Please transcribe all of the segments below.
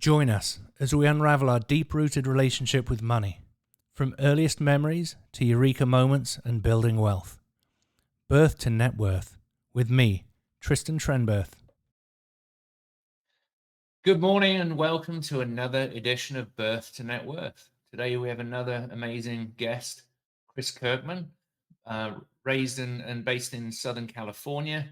Join us as we unravel our deep-rooted relationship with money, from earliest memories to eureka moments and building wealth. Birth to Net Worth, with me, Tristan Trenberth. Good morning and welcome to another edition of Birth to Net Worth. Today we have another amazing guest, Chris Kirkman, raised and based in Southern California,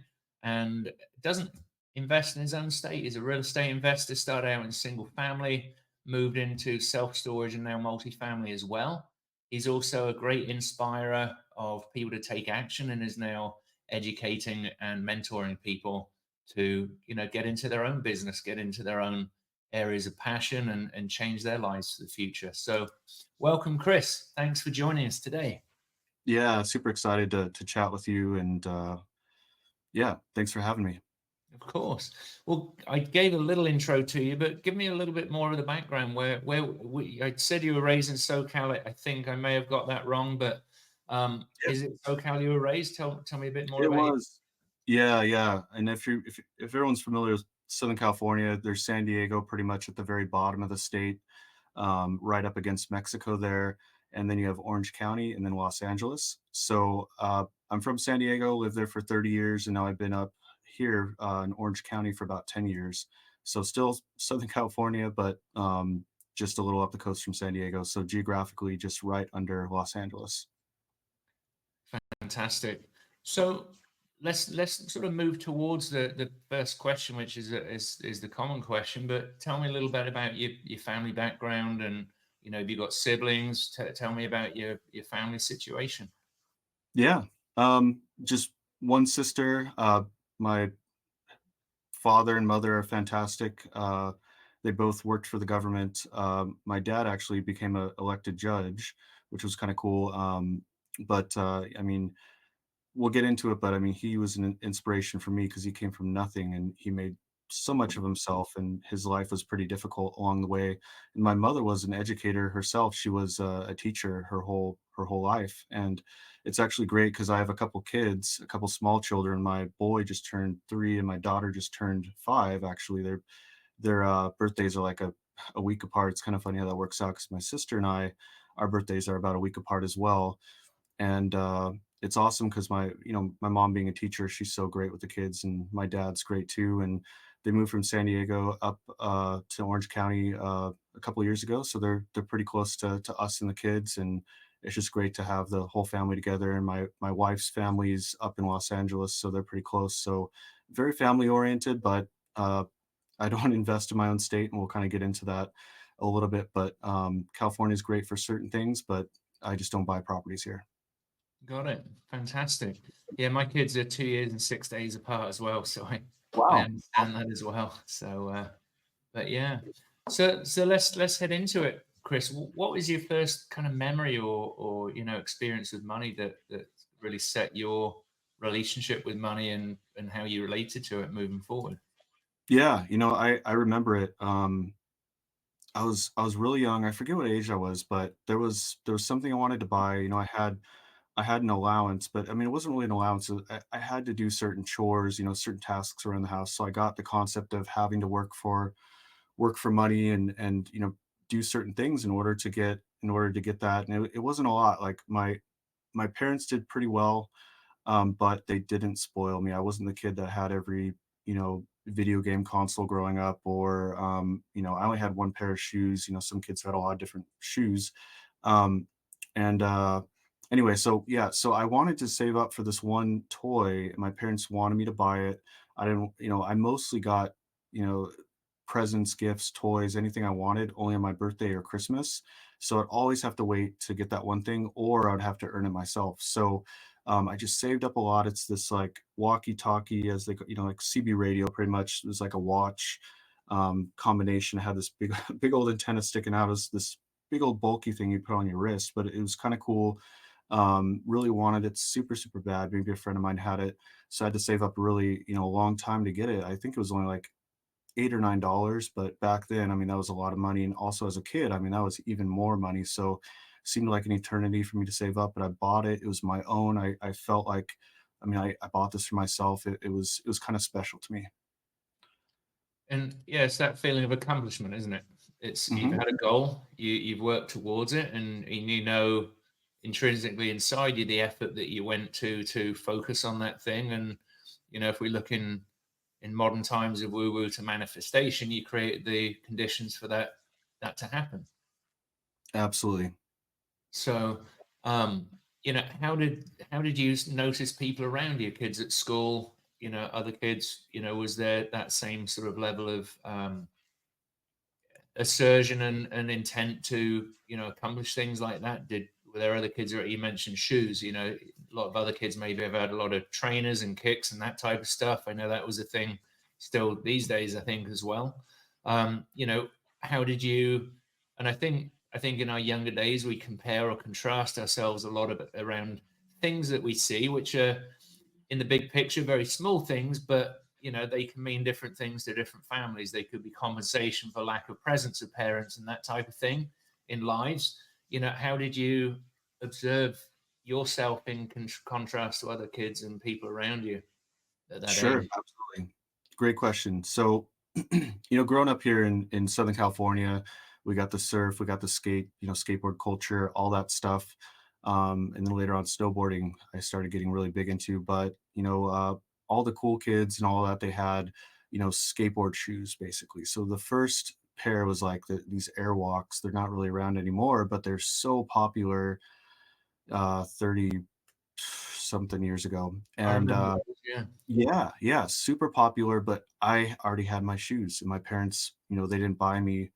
and doesn't invest in his own state. He's a real estate investor, started out in single family, moved into self-storage and now multifamily as well. He's also a great inspirer of people to take action and is now educating and mentoring people to get into their own business, get into their own areas of passion and change their lives for the future. So welcome, Chris. Thanks for joining us today. Yeah, super excited to chat with you, and yeah, thanks for having me. Of course. Well, I gave a little intro to you, but give me a little bit more of the background. I said you were raised in SoCal. I think I may have got that wrong, but is it SoCal you were raised? Tell me a bit more It about you. was. Yeah. And if everyone's familiar with Southern California, there's San Diego pretty much at the very bottom of the state, right up against Mexico there, and then you have Orange County and then Los Angeles. So I'm from San Diego, lived there for 30 years, and now I've been up here in Orange County for about 10 years. So still Southern California, but just a little up the coast from San Diego. So geographically, just right under Los Angeles. Fantastic. So let's sort of move towards the first question, which is the common question. But tell me a little bit about your family background, and have you got siblings? Tell me about your family situation. Yeah, just one sister. My father and mother are fantastic. They both worked for the government. My dad actually became a elected judge, which was kind of cool. But I mean, we'll get into it, but I mean, he was an inspiration for me because he came from nothing and he made so much of himself, and his life was pretty difficult along the way. And my mother was an educator herself. She was a teacher her whole life, and it's actually great because I have a couple kids, a couple small children. My boy just turned 3, and my daughter just turned 5. Actually, their birthdays are like a week apart. It's kind of funny how that works out because my sister and I, our birthdays are about a week apart as well. And it's awesome because my mom being a teacher, she's so great with the kids, and my dad's great too. And they moved from San Diego up to Orange County a couple of years ago, so they're pretty close to us and the kids, and it's just great to have the whole family together. And my wife's family's up in Los Angeles, so they're pretty close. So very family oriented, but I don't invest in my own state, and we'll kind of get into that a little bit. But California is great for certain things, but I just don't buy properties here. Got it. Fantastic. Yeah, my kids are 2 years and 6 days apart as well, so I Wow. understand that as well. So, but yeah, so let's head into it, Chris. What was your first kind of memory or experience with money that really set your relationship with money and how you related to it moving forward? Yeah, I remember it. I was really young. I forget what age I was, but there was something I wanted to buy. I had an allowance, but I mean, it wasn't really an allowance. I had to do certain chores, certain tasks around the house. So I got the concept of having to work for money and do certain things in order to get that. And it wasn't a lot. Like my parents did pretty well, but they didn't spoil me. I wasn't the kid that had every video game console growing up, or I only had one pair of shoes. Some kids had a lot of different shoes. Um, and anyway, so yeah, so I wanted to save up for this one toy, and my parents wanted me to buy it. I didn't, I mostly got, you know, presents, gifts, toys, anything I wanted only on my birthday or Christmas. So I'd always have to wait to get that one thing, or I'd have to earn it myself. So I just saved up a lot. It's this like walkie-talkie, as like like CB radio, pretty much. It was like a watch combination. It had this big big old antenna sticking out as this big old bulky thing you put on your wrist, but it was kind of cool. Really wanted it super, super bad. Maybe a friend of mine had it. So I had to save up really, a long time to get it. I think it was only like $8 or $9, but back then, I mean, that was a lot of money. And also as a kid, I mean, that was even more money. So it seemed like an eternity for me to save up, but I bought it. It was my own. I felt like, I mean, I bought this for myself. It was kind of special to me. And yeah, it's that feeling of accomplishment, isn't it? It's you've Hmm. had a goal, you've worked towards it, and you know intrinsically inside you the effort that you went to focus on that thing. And if we look in modern times of woo woo to manifestation, you created the conditions for that to happen. Absolutely. So, um, how did you notice people around you, kids at school, other kids, was there that same sort of level of assertion and intent to accomplish things like that? Were there other kids, or you mentioned shoes, a lot of other kids maybe have had a lot of trainers and kicks and that type of stuff. I know that was a thing still these days, I think, as well. How did you, and I think in our younger days we compare or contrast ourselves a lot of it around things that we see, which are in the big picture very small things, but they can mean different things to different families. They could be compensation for lack of presence of parents and that type of thing in lives. How did you observe yourself in contrast to other kids and people around you at that Sure, age? absolutely. Great question. So, growing up here in Southern California, we got the surf, we got the skateboard culture, all that stuff. And then later on, snowboarding, I started getting really big into. But all the cool kids and all that, they had skateboard shoes basically. So the first pair was like these Airwalks. They're not really around anymore, but they're so popular. 30 something years ago, I and remember those, yeah. yeah, yeah, super popular, but I already had my shoes, and my parents, they didn't buy me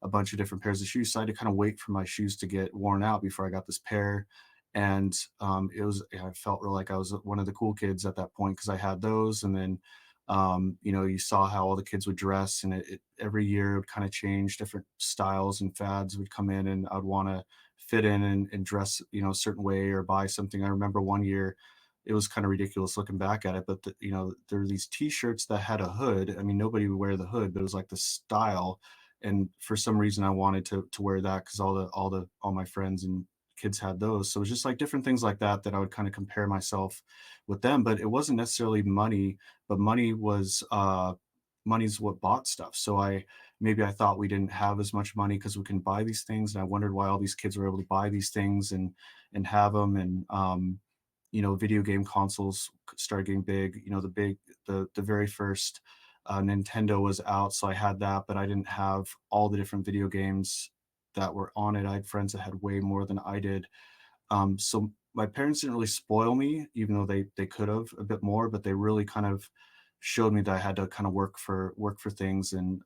a bunch of different pairs of shoes, so I had to kind of wait for my shoes to get worn out before I got this pair. And I felt real like I was one of the cool kids at that point because I had those. And then, you saw how all the kids would dress, and every year it would kind of change. Different styles and fads would come in, and I'd want to fit in and dress, a certain way or buy something. I remember one year it was kind of ridiculous looking back at it, but there were these T-shirts that had a hood. I mean, nobody would wear the hood, but it was like the style, and for some reason I wanted to wear that because all my friends and kids had those. So it was just like different things like that that I would kind of compare myself with them. But it wasn't necessarily money, but money's what bought stuff. So I thought we didn't have as much money because we can buy these things, and I wondered why all these kids were able to buy these things and have them. And video game consoles started getting big. The very first Nintendo was out, so I had that, but I didn't have all the different video games that were on it. I had friends that had way more than I did. So my parents didn't really spoil me, even though they could have a bit more, but they really kind of showed me that I had to kind of work for things, and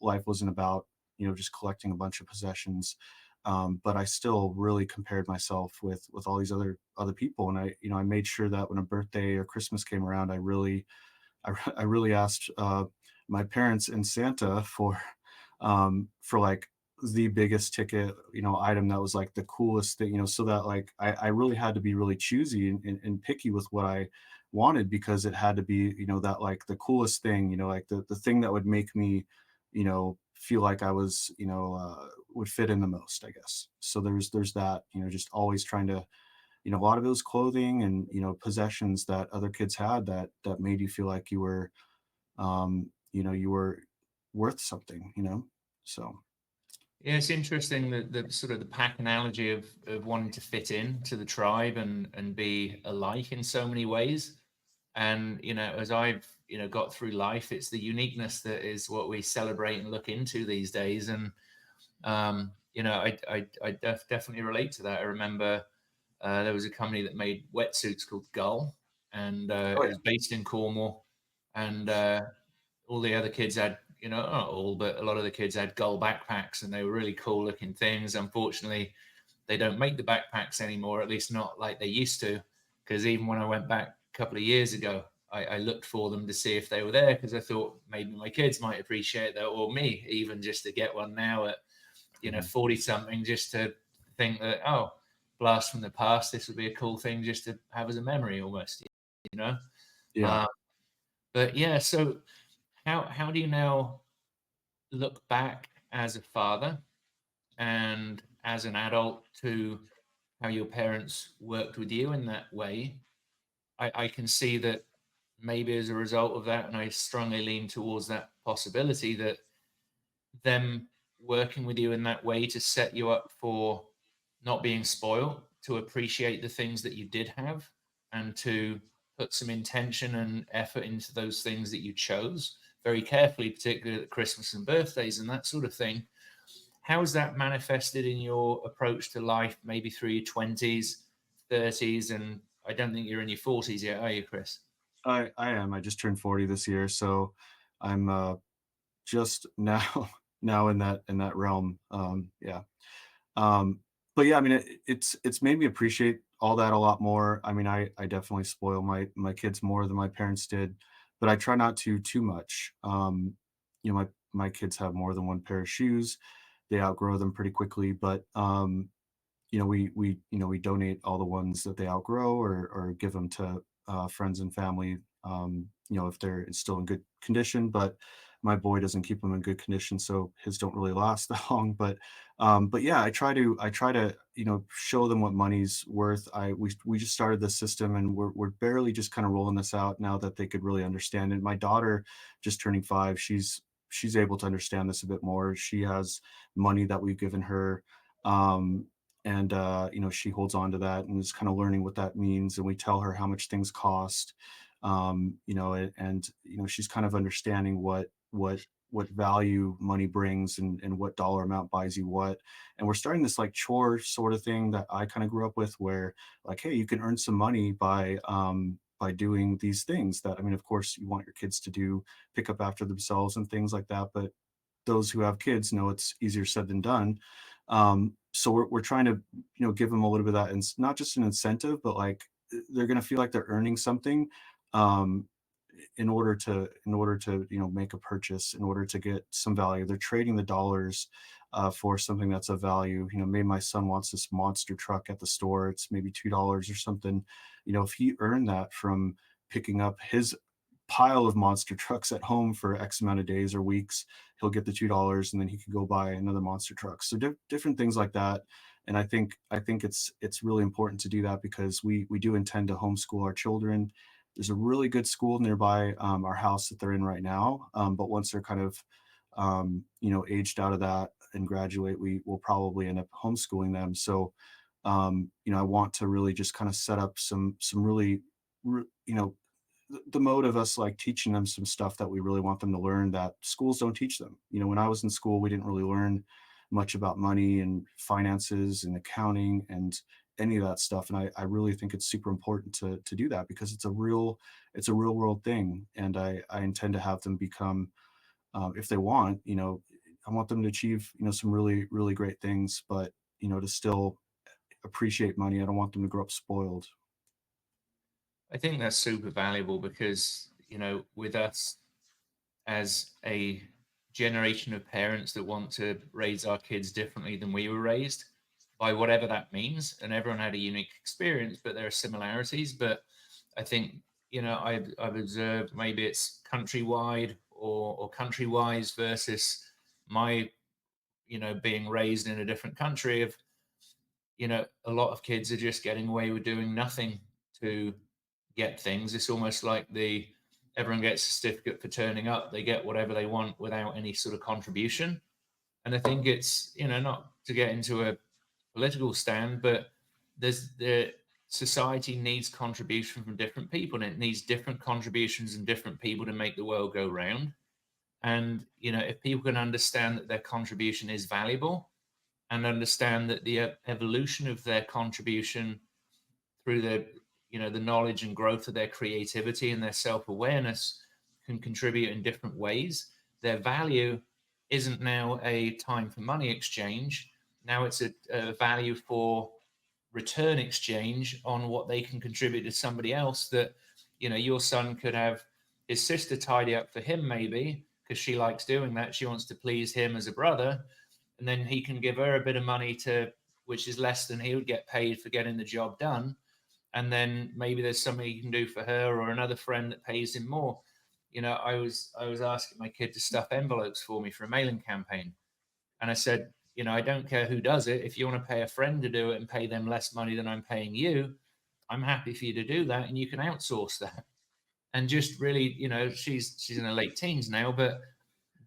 life wasn't about just collecting a bunch of possessions. But I still really compared myself with all these other people, and I made sure that when a birthday or Christmas came around, I really asked my parents and Santa for like the biggest ticket item that was like the coolest thing, so that like I really had to be really choosy and picky with what I wanted, because it had to be that like the coolest thing, like the thing that would make me feel like I was would fit in the most, I guess. So there's that, just always trying to, a lot of it was clothing and possessions that other kids had that made you feel like you were worth something, so. Yeah, it's interesting that the sort of the pack analogy of wanting to fit in to the tribe and be alike in so many ways. And as I've got through life, it's the uniqueness that is what we celebrate and look into these days. And I definitely relate to that. I remember there was a company that made wetsuits called Gull, and Oh it yeah. was based in Cornwall. And all the other kids had, not all, but a lot of the kids had Gull backpacks, and they were really cool looking things. Unfortunately, they don't make the backpacks anymore, at least not like they used to. Because even when I went back a couple of years ago, I looked for them to see if they were there, because I thought maybe my kids might appreciate that, or me, even just to get one now at Mhm. 40 something, just to think that, oh, blast from the past, this would be a cool thing just to have as a memory almost, you know. Yeah. Uh, but yeah, so how do you now look back as a father and as an adult to how your parents worked with you in that way? I can see that maybe as a result of that, and I strongly lean towards that possibility that them working with you in that way to set you up for not being spoiled, to appreciate the things that you did have, and to put some intention and effort into those things that you chose very carefully, particularly at Christmas and birthdays and that sort of thing. How is that manifested in your approach to life, maybe through your 20s, 30s, and I don't think you're in your 40s yet, are you, Chris? I am. I just turned 40 this year, so I'm just now now in that realm. Yeah. Um, but yeah, I mean, it's made me appreciate all that a lot more. I mean, I definitely spoil my kids more than my parents did, but I try not to too much. You know, my kids have more than one pair of shoes. They outgrow them pretty quickly, but you know, we donate all the ones that they outgrow, or give them to friends and family. You know, if they're still in good condition, but my boy doesn't keep them in good condition, so his don't really last that long. But yeah, I try to show them what money's worth. We just started this system, and we're barely just kind of rolling this out now that they could really understand it. My daughter, just turning 5, she's able to understand this a bit more. She has money that we've given her. Um, and she holds on to that and is kind of learning what that means, and we tell her how much things cost. She's kind of understanding what value money brings, and what dollar amount buys you what. And we're starting this like chore sort of thing that I kind of grew up with, where like, hey, you can earn some money by doing these things that, I mean, of course you want your kids to do, pick up after themselves and things like that, but those who have kids know it's easier said than done. So we're trying to, give them a little bit of that, and it's not just an incentive, but like they're going to feel like they're earning something, um, in order to make a purchase, in order to get some value. They're trading the dollars for something that's of value. Maybe my son wants this monster truck at the store. It's maybe $2 or something. If he earned that from picking up his pile of monster trucks at home for X amount of days or weeks, he'll get the $2, and then he could go buy another monster truck. So different things like that. And I think it's really important to do that, because we do intend to homeschool our children. There's a really good school nearby our house that they're in right now. But once they're kind of aged out of that and graduate, we will probably end up homeschooling them. So I want to really just kind of set up some really the mode of us like teaching them some stuff that we really want them to learn, that schools don't teach them. When I was in school, we didn't really learn much about money and finances and accounting and any of that stuff. And I really think it's super important to do that, because it's a real world thing. And I intend to have them become, if they want, I want them to achieve, some really, really great things, but, to still appreciate money. I don't want them to grow up spoiled. I think that's super valuable because, with us as a generation of parents that want to raise our kids differently than we were raised, by whatever that means, and everyone had a unique experience, but there are similarities. But I think, I've observed, maybe it's countrywide or country-wise versus my, being raised in a different country, of, a lot of kids are just getting away with doing nothing to get things. It's almost like everyone gets a certificate for turning up. They get whatever they want without any sort of contribution. And I think it's, not to get into a political stand, but the society needs contribution from different people, and it needs different contributions and different people to make the world go round. And, if people can understand that their contribution is valuable, and understand that the evolution of their contribution through the knowledge and growth of their creativity and their self-awareness can contribute in different ways, their value isn't now a time for money exchange. Now it's a value for return exchange on what they can contribute to somebody else. That your son could have his sister tidy up for him, maybe because she likes doing that, she wants to please him as a brother, and then he can give her a bit of money to, which is less than he would get paid for getting the job done. And then maybe there's something he can do for her, or another friend that pays him more. I was asking my kid to stuff envelopes for me for a mailing campaign, and I said, I don't care who does it. If you want to pay a friend to do it and pay them less money than I'm paying you, I'm happy for you to do that, and you can outsource that. And just really, she's in her late teens now, but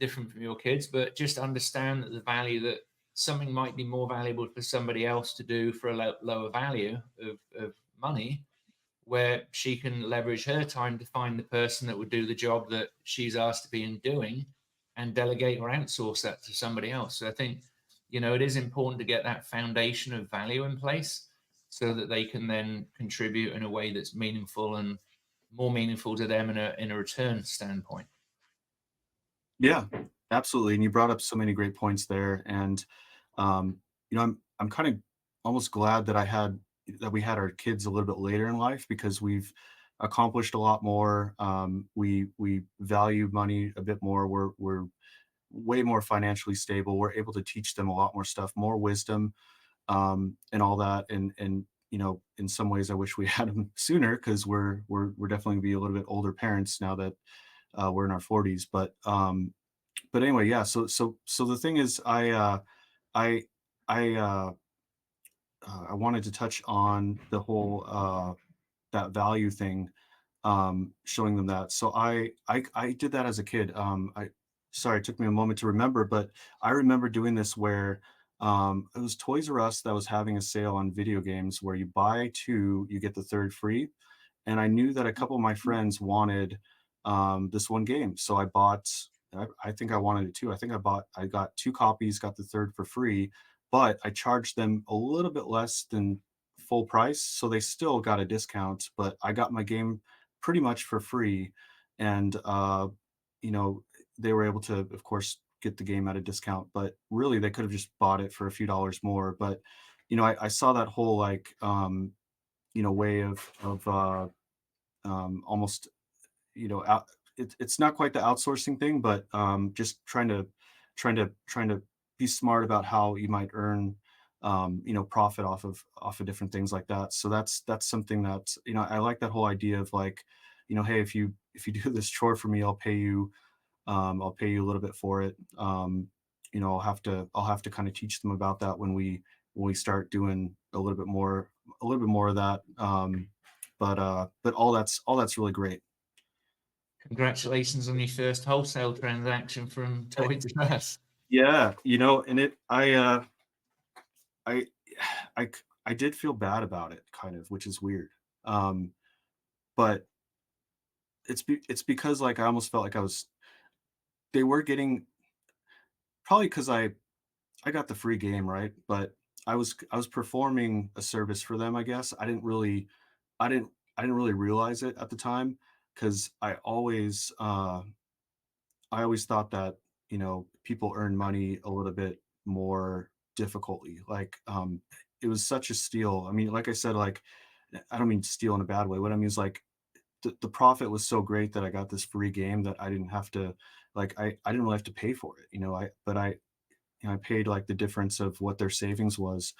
different from your kids, but just understand that the value that something might be more valuable for somebody else to do for a lower value of money, where she can leverage her time to find the person that would do the job that she's asked to be doing, and delegate or outsource that to somebody else. So I think, it is important to get that foundation of value in place so that they can then contribute in a way that's meaningful and more meaningful to them in a return standpoint. Yeah, absolutely. And you brought up so many great points there. And I'm kind of almost glad that we had our kids a little bit later in life, because we've accomplished a lot more. We value money a bit more. We're way more financially stable. We're able to teach them a lot more stuff, more wisdom, and all that. And in some ways, I wish we had them sooner, because we're definitely gonna be a little bit older parents now that we're in our 40s. But anyway, yeah. So the thing is, I I I wanted to touch on the whole that value thing, showing them that. So I did that as a kid. Sorry, it took me a moment to remember, but I remember doing this where it was Toys R Us that was having a sale on video games where you buy two, you get the third free. And I knew that a couple of my friends wanted this one game, so I bought. I think I wanted it too. I got two copies, got the third for free, but I charged them a little bit less than full price, so they still got a discount. But I got my game pretty much for free, and you know, they were able to, of course, get the game at a discount. But really, they could have just bought it for a few dollars more. But I saw that whole like way of almost out, it's not quite the outsourcing thing, but just trying to be smart about how you might earn profit off of different things like that. So that's something that I like, that whole idea of like, hey, if you do this chore for me, I'll pay you a little bit for it. I'll have to kind of teach them about that when we start doing a little bit more of that. But all that's really great. Congratulations on your first wholesale transaction from Toys R Us. Yeah, and I I did feel bad about it, kind of, which is weird. Um, but it's because like I almost felt like they were getting, probably because I got the free game, right? But I was performing a service for them, I guess. I didn't really realize it at the time, because I always thought that people earn money a little bit more difficultly. Like it was such a steal. I mean, like I said, like I don't mean steal in a bad way. What I mean is like the profit was so great that I got this free game that I didn't have to, like I didn't really have to pay for it. I paid like the difference of what their savings was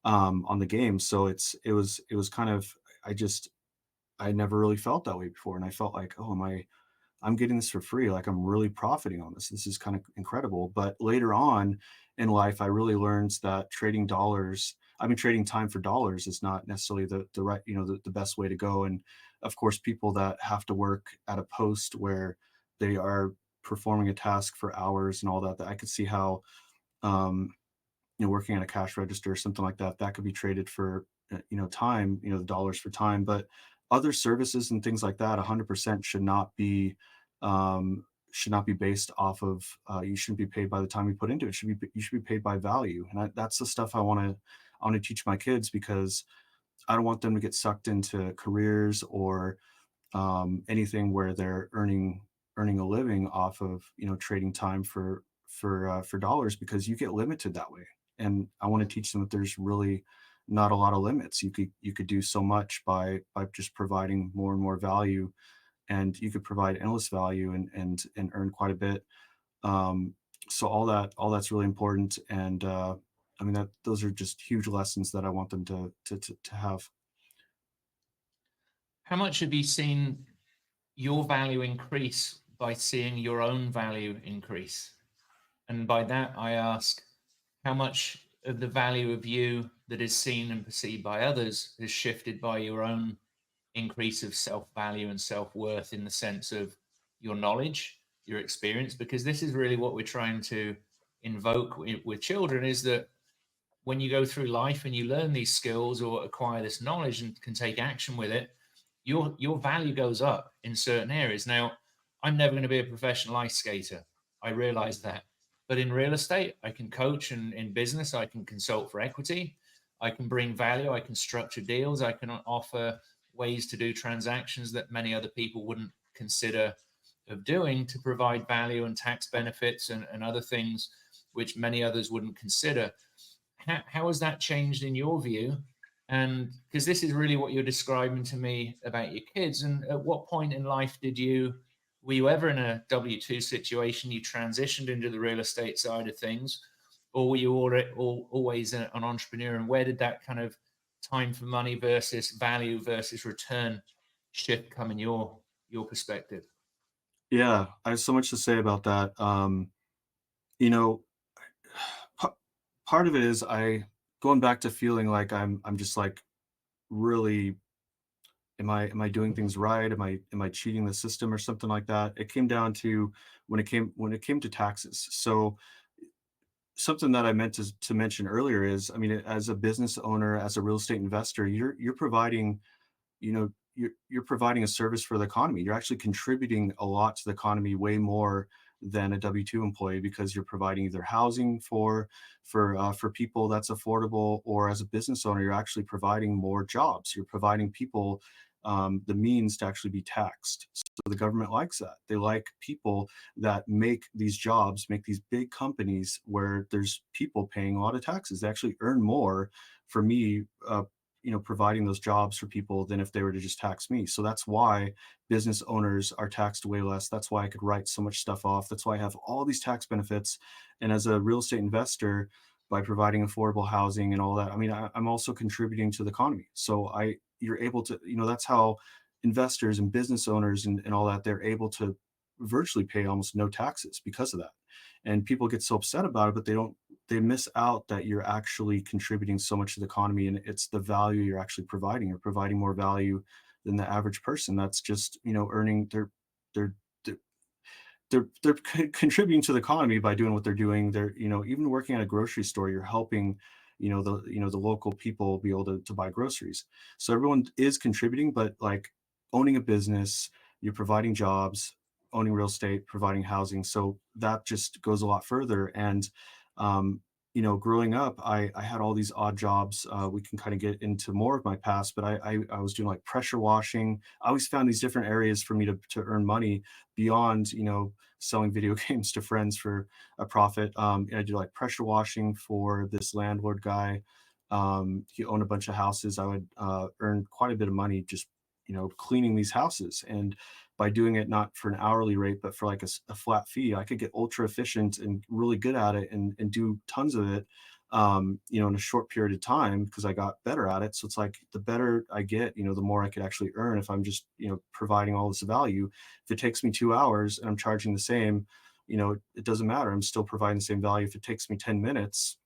on the game. So it was kind of, I never really felt that way before, and I felt like, oh, I'm getting this for free. Like I'm really profiting on this. This is kind of incredible. But later on in life, I really learned that trading time for dollars is not necessarily the right, the best way to go. And of course, people that have to work at a post where they are performing a task for hours and all that, that I could see how, um, working at a cash register or something like that, that could be traded for, time, the dollars for time. But other services and things like that, 100% should not be based off of, you shouldn't be paid by the time you put into it. You should be paid by value. And that's the stuff I want to teach my kids, because I don't want them to get sucked into careers or anything where they're earning a living off of trading time for dollars, because you get limited that way. And I want to teach them that there's really not a lot of limits. You could do so much by just providing more and more value, and you could provide endless value and earn quite a bit. Um, so all that's really important. And I mean, that those are just huge lessons that I want them to have. How much have you seen your value increase by seeing your own value increase? And by that, I ask, how much of the value of you that is seen and perceived by others is shifted by your own increase of self value and self worth, in the sense of your knowledge, your experience, because this is really what we're trying to invoke with children, is that when you go through life and you learn these skills or acquire this knowledge and can take action with it, your value goes up in certain areas. Now, I'm never going to be a professional ice skater. I realize that. But in real estate, I can coach, and in business, I can consult for equity. I can bring value. I can structure deals. I can offer ways to do transactions that many other people wouldn't consider of doing, to provide value and tax benefits and other things which many others wouldn't consider. How has that changed in your view? And because this is really what you're describing to me about your kids. And at what point in life were you ever in a W-2 situation? You transitioned into the real estate side of things, or were you always an entrepreneur? And where did that kind of time for money versus value versus return shift come in your perspective? Yeah, I have so much to say about that. You know, pa- part of it is I going back to feeling like I'm just like really, am I doing things right? Am I cheating the system or something like that? It came down to when it came to taxes. So something that I meant to mention earlier is, I mean, as a business owner, as a real estate investor, you're providing, you're providing a service for the economy. You're actually contributing a lot to the economy, way more than a W-2 employee, because you're providing either housing for people that's affordable, or as a business owner, you're actually providing more jobs. You're providing people the means to actually be taxed. So the government likes that. They like people that make these jobs, make these big companies where there's people paying a lot of taxes. They actually earn more for me, providing those jobs for people, than if they were to just tax me. So that's why business owners are taxed way less. That's why I could write so much stuff off. That's why I have all these tax benefits. And as a real estate investor, by providing affordable housing and all that, I mean, I'm also contributing to the economy. So you're able to, that's how investors and business owners and all that, they're able to virtually pay almost no taxes because of that. And people get so upset about it, but they miss out that you're actually contributing so much to the economy, and it's the value you're actually providing. You're providing more value than the average person that's just, earning they're contributing to the economy by doing what they're doing. They're, even working at a grocery store, you're helping, the local people be able to buy groceries. So everyone is contributing, but like owning a business, you're providing jobs, owning real estate, providing housing. So that just goes a lot further. And growing up, I had all these odd jobs. We can kind of get into more of my past, but I was doing like pressure washing. I always found these different areas for me to earn money beyond, selling video games to friends for a profit. And I did like pressure washing for this landlord guy. He owned a bunch of houses. I would earn quite a bit of money just, cleaning these houses. And by doing it not for an hourly rate, but for like a flat fee, I could get ultra efficient and really good at it, and do tons of it, in a short period of time, because I got better at it. So it's like the better I get, the more I could actually earn if I'm just, providing all this value. If it takes me 2 hours and I'm charging the same, it doesn't matter. I'm still providing the same value. If it takes me 10 minutes,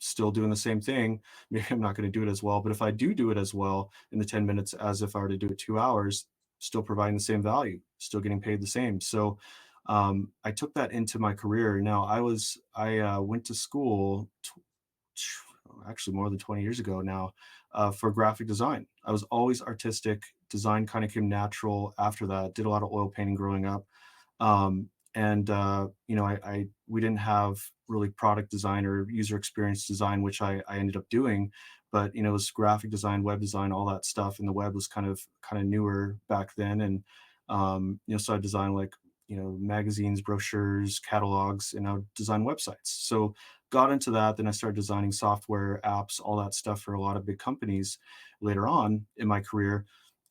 still doing the same thing, maybe I'm not going to do it as well. But if I do it as well in the 10 minutes as if I were to do it 2 hours, still providing the same value, still getting paid the same. So I took that into my career. Now I went to school actually more than 20 years ago now, for graphic design. I was always artistic. Design kind of came natural after that. Did a lot of oil painting growing up. And we didn't have really product design or user experience design, which I ended up doing. But it was graphic design, web design, all that stuff, and the web was kind of newer back then. And so I designed like magazines, brochures, catalogs, and I would design websites. So got into that. Then I started designing software, apps, all that stuff for a lot of big companies later on in my career.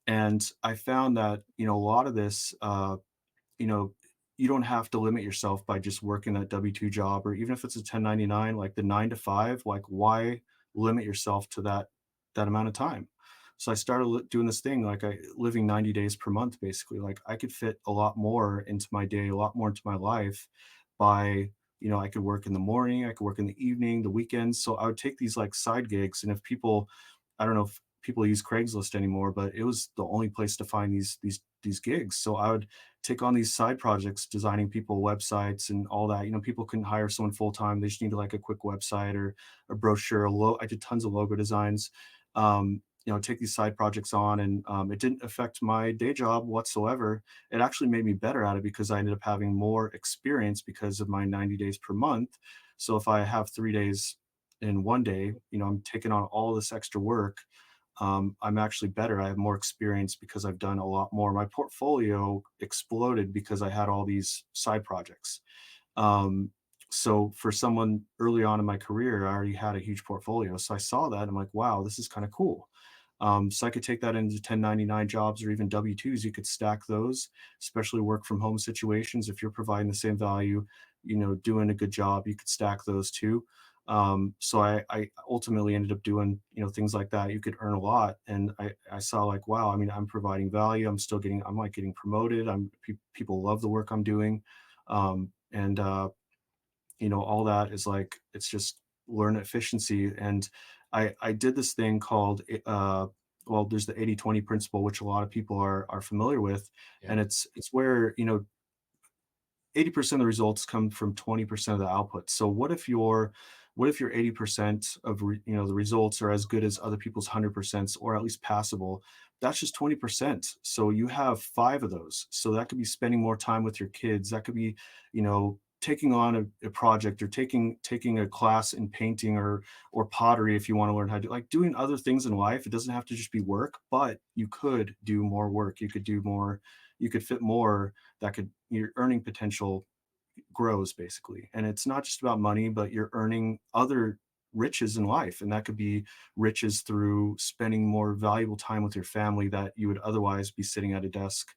And I found that a lot of this, you know, you don't have to limit yourself by just working that W-2 job, or even if it's a 1099, like the 9 to 5, like why limit yourself to that amount of time? So I started doing this thing, like living 90 days per month, basically. Like I could fit a lot more into my day, a lot more into my life by, I could work in the morning, I could work in the evening, the weekends. So I would take these like side gigs. And if people, I don't know people use Craigslist anymore, but it was the only place to find these gigs. So I would take on these side projects, designing people websites and all that. You know, people couldn't hire someone full time; they just needed like a quick website or a brochure. I did tons of logo designs. You know, take these side projects on, and it didn't affect my day job whatsoever. It actually made me better at it because I ended up having more experience because of my 90 days per month. So if I have 3 days in one day, you know, I'm taking on all this extra work. I'm actually better. I have more experience because I've done a lot more. My portfolio exploded because I had all these side projects. Um, so for someone early on in my career, I already had a huge portfolio. So I saw that. I'm like, wow, this is kind of cool. So I could take that into 1099 jobs or even W-2s. You could stack those, especially work from home situations. If you're providing the same value, you know, doing a good job, you could stack those too. So I ultimately ended up doing, you know, things like that. You could earn a lot. And I saw like, wow, I mean, I'm providing value. I'm like getting promoted. People love the work I'm doing. And you know, all that is like, it's just learn efficiency. And I did this thing called well, there's the 80/20 principle, which a lot of people are familiar with. Yeah. And it's where, you know, 80% of the results come from 20% of the output. So what if your 80% of you know, the results are as good as other people's 100% or at least passable? That's just 20%. So you have 5 of those. So that could be spending more time with your kids. That could be, you know, taking on a project or taking a class in painting or pottery if you want to learn how to do, like, doing other things in life. It doesn't have to just be work, but you could do more work. You could do more, you could fit more, that could, your earning potential grows basically. And it's not just about money, but you're earning other riches in life. And that could be riches through spending more valuable time with your family that you would otherwise be sitting at a desk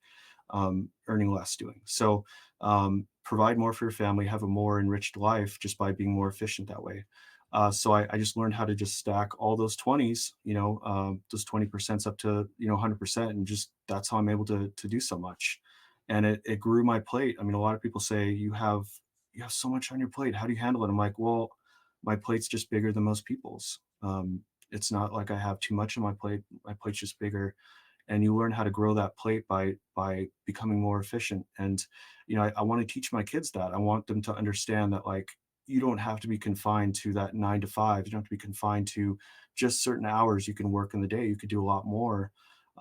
earning less doing. So provide more for your family, have a more enriched life just by being more efficient that way. So I just learned how to just stack all those 20s, you know, those 20% up to, you know, 100%. And just, that's how I'm able to do so much. And it grew my plate. I mean, a lot of people say you have so much on your plate. How do you handle it? I'm like, well, my plate's just bigger than most people's. It's not like I have too much on my plate. My plate's just bigger. And you learn how to grow that plate by becoming more efficient. And you know, I want to teach my kids that. I want them to understand that, like, you don't have to be confined to that 9 to 5. You don't have to be confined to just certain hours you can work in the day. You could do a lot more.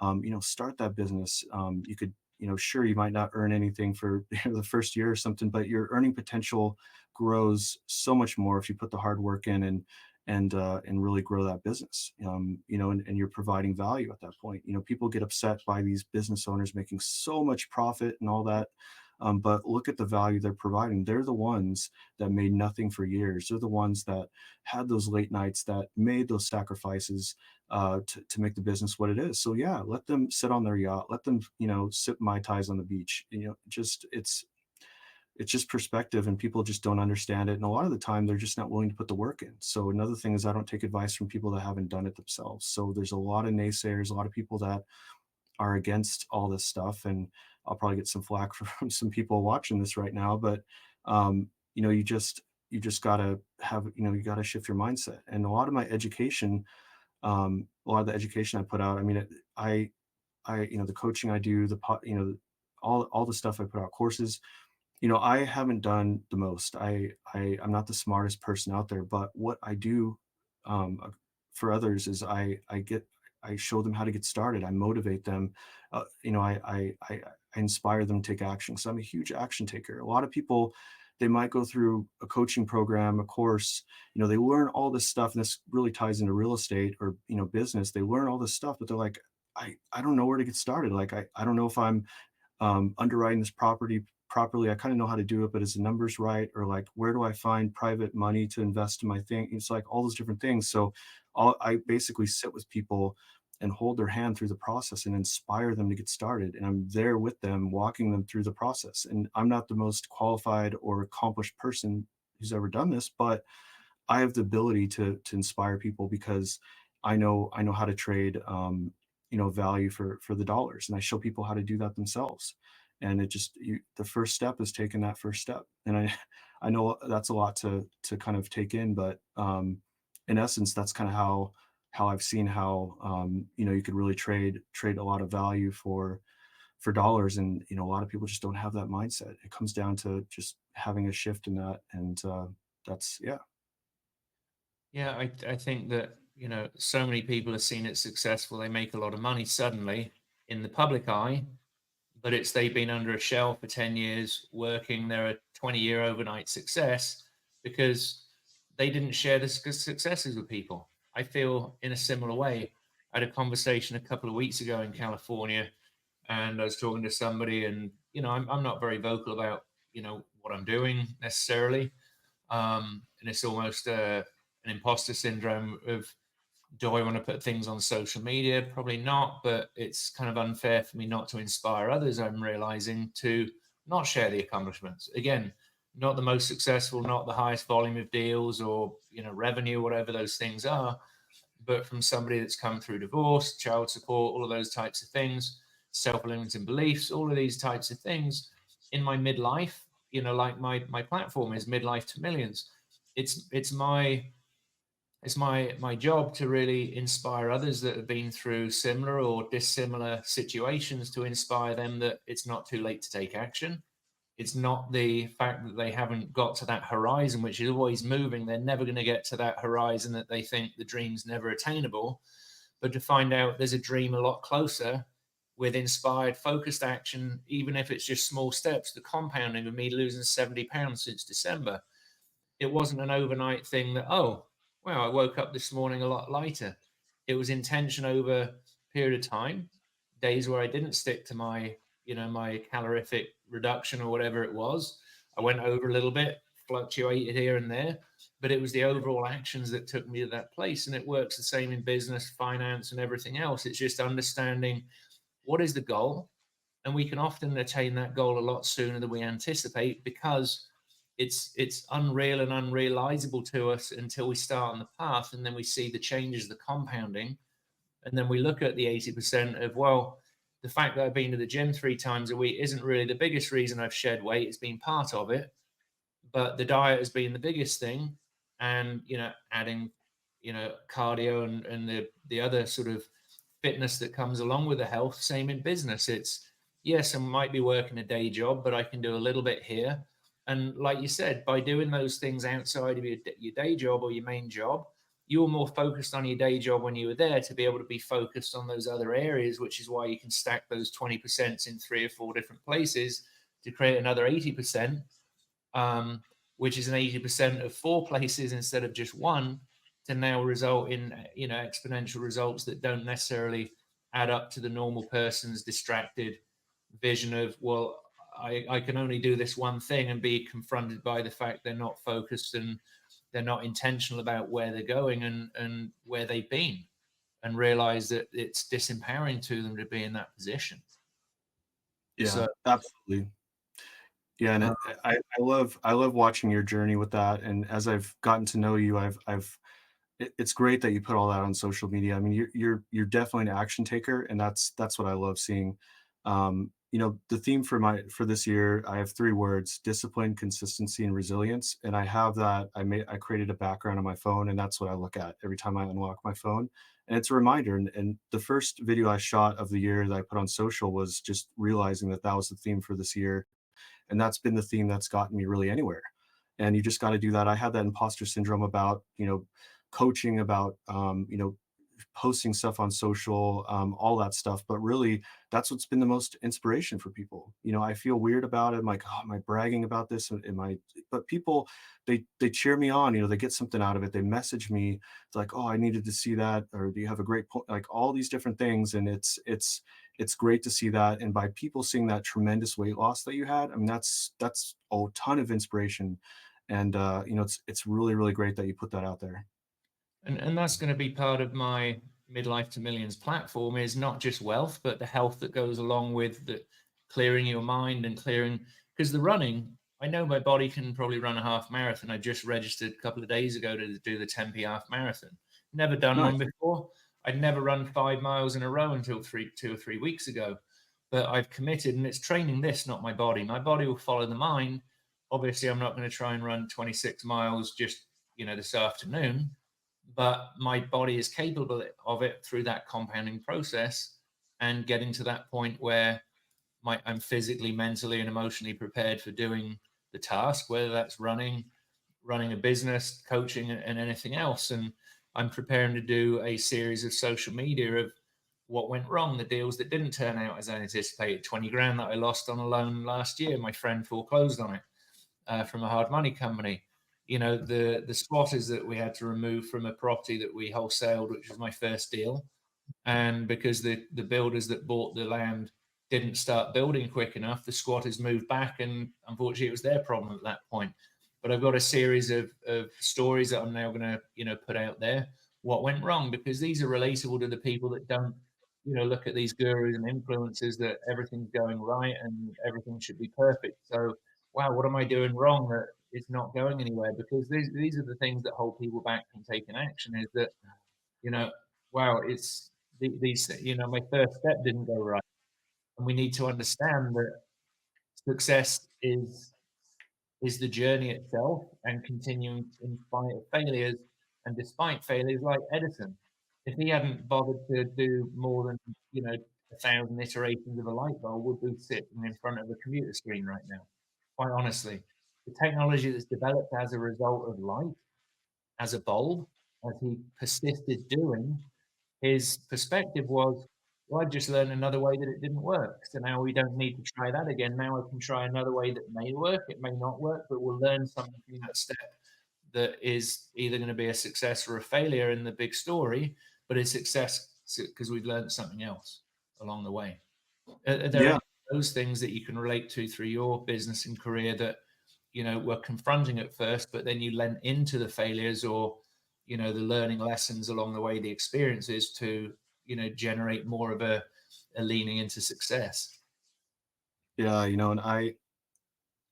You know, start that business. You could, you know, sure, you might not earn anything for the first year or something, but your earning potential grows so much more if you put the hard work in and really grow that business. You know, and you're providing value at that point. You know, people get upset by these business owners making so much profit and all that. But look at the value they're providing. They're the ones that made nothing for years. They're the ones that had those late nights, that made those sacrifices to make the business what it is. So yeah, let them sit on their yacht. Let them, you know, sip Mai Tais on the beach. You know, just it's just perspective, and people just don't understand it. And a lot of the time they're just not willing to put the work in. So another thing is, I don't take advice from people that haven't done it themselves. So there's a lot of naysayers, a lot of people that are against all this stuff. And I'll probably get some flack from some people watching this right now, but you know, you just gotta have, you know, you gotta shift your mindset. And a lot of my education, a lot of the education I put out, I mean, you know, the coaching I do, you know, all the stuff I put out, courses, you know, I haven't done the most. I'm not the smartest person out there, but what I do for others is I show them how to get started. I motivate them. You know, I inspire them to take action. So I'm a huge action taker. A lot of people, they might go through a coaching program, a course. You know, they learn all this stuff, and this really ties into real estate or, you know, business. They learn all this stuff, but they're like, I don't know where to get started. Like I don't know if I'm underwriting this property properly. I kind of know how to do it, but is the numbers right? Or like, where do I find private money to invest in my thing? It's like all those different things. So I basically sit with people and hold their hand through the process and inspire them to get started. And I'm there with them, walking them through the process. And I'm not the most qualified or accomplished person who's ever done this, but I have the ability to inspire people because I know how to trade you know, value for the dollars, and I show people how to do that themselves. And it just, the first step is taking that first step. And I know that's a lot to kind of take in, but in essence, that's kind of how how I've seen how you could really trade a lot of value for dollars, and a lot of people just don't have that mindset. It comes down to just having a shift in that, and that's yeah. Yeah, I think that, so many people have seen it successful. They make a lot of money suddenly in the public eye, but it's they've been under a shell for 10 years working. They're a 20-year overnight success because they didn't share the successes with people. I feel in a similar way. I had a conversation a couple of weeks ago in California, and I was talking to somebody, and I'm not very vocal about what I'm doing necessarily, and it's almost an imposter syndrome of, do I want to put things on social media? Probably not, but it's kind of unfair for me not to inspire others. I'm realizing to not share the accomplishments. Again, not the most successful, not the highest volume of deals or revenue, whatever those things are, but from somebody that's come through divorce, child support, all of those types of things, self-limiting beliefs, all of these types of things in my midlife. Like my platform is Midlife to Millions. It's my job to really inspire others that have been through similar or dissimilar situations, to inspire them that it's not too late to take action. It's not the fact that they haven't got to that horizon, which is always moving. They're never going to get to that horizon, that they think the dream's never attainable, but to find out there's a dream a lot closer with inspired, focused action, even if it's just small steps. The compounding of me losing 70 pounds since December, it wasn't an overnight thing that, oh, well, I woke up this morning a lot lighter. It was intention over a period of time, days where I didn't stick to my calorific reduction or whatever it was. I went over a little bit, fluctuated here and there, but it was the overall actions that took me to that place. And it works the same in business, finance, and everything else. It's just understanding what is the goal. And we can often attain that goal a lot sooner than we anticipate, because it's unreal and unrealizable to us until we start on the path, and then we see the changes, the compounding, and then we look at the 80% of, well, the fact that I've been to the gym 3 times a week isn't really the biggest reason I've shed weight. It's been part of it, but the diet has been the biggest thing. And adding cardio and the other sort of fitness that comes along with the health. Same in business. It's, yes, I might be working a day job, but I can do a little bit here. And like you said, by doing those things outside of your day job or your main job, you were more focused on your day job when you were there, to be able to be focused on those other areas, which is why you can stack those 20% in 3 or 4 different places to create another 80%, which is an 80% of 4 places instead of just one, to now result in exponential results that don't necessarily add up to the normal person's distracted vision of, well, I can only do this one thing, and be confronted by the fact they're not focused and they're not intentional about where they're going and where they've been, and realize that it's disempowering to them to be in that position. Yeah, So absolutely. Yeah, and uh, I love watching your journey with that. And as I've gotten to know you, it's great that you put all that on social media. I mean, you're definitely an action taker, and that's what I love seeing. The theme for this year, I have 3 words: discipline, consistency, and resilience. And I have that. I created a background on my phone, and that's what I look at every time I unlock my phone. And it's a reminder. And the first video I shot of the year that I put on social was just realizing that that was the theme for this year, and that's been the theme that's gotten me really anywhere. And you just got to do that. I had that imposter syndrome about coaching, about posting stuff on social, all that stuff. But really, that's what's been the most inspiration for people. I feel weird about it. I'm like, oh, am I bragging about this? Am I? But people, they cheer me on. They get something out of it. They message me. It's like, oh, I needed to see that, or do you have a great point? Like all these different things, and it's great to see that. And by people seeing that tremendous weight loss that you had, I mean, that's a ton of inspiration. And it's really, really great that you put that out there. and that's going to be part of my Midlife to Millions platform, is not just wealth, but the health that goes along with the clearing your mind and clearing, because the running, I know my body can probably run a half marathon. I just registered a couple of days ago to do the Tempe half marathon. Never done one Nice. before. I'd never run 5 miles in a row until 2 or 3 weeks ago. But I've committed, and it's training this, not my body. My body will follow the mind. Obviously, I'm not going to try and run 26 miles just this afternoon. but my body is capable of it through that compounding process and getting to that point where I'm physically, mentally, and emotionally prepared for doing the task, whether that's running a business, coaching, and anything else. And I'm preparing to do a series of social media of what went wrong, the deals that didn't turn out as I anticipated. 20 grand that I lost on a loan last year, my friend foreclosed on it from a hard money company. You know, the squatters that we had to remove from a property that we wholesaled, which was my first deal, and because the builders that bought the land didn't start building quick enough, the squatters moved back, and unfortunately it was their problem at that point. But I've got a series of stories that I'm now going to, you know, put out there, what went wrong, because these are relatable to the people that don't, you know, look at these gurus and influencers that everything's going right and everything should be perfect. So wow, what am I doing wrong that it's not going anywhere? Because these are the things that hold people back from taking action, is that, you know, wow, it's these, you know, my first step didn't go right. And we need to understand that success is the journey itself, and continuing in spite of failures and despite failures, like Edison. If he hadn't bothered to do more than, you know, 1,000 iterations of a light bulb, would be sitting in front of a computer screen right now? Quite honestly, the technology that's developed as a result of light, as a bulb, as he persisted doing, his perspective was, well, I just learned another way that it didn't work. So now we don't need to try that again. Now I can try another way that may work. It may not work, but we'll learn something from that step that is either going to be a success or a failure in the big story, but it's success because we've learned something else along the way. Are there any Yeah. of those things that you can relate to through your business and career that, you know, were confronting at first, but then you lent into the failures, or, you know, the learning lessons along the way, the experiences to, you know, generate more of a leaning into success? Yeah, you know, and I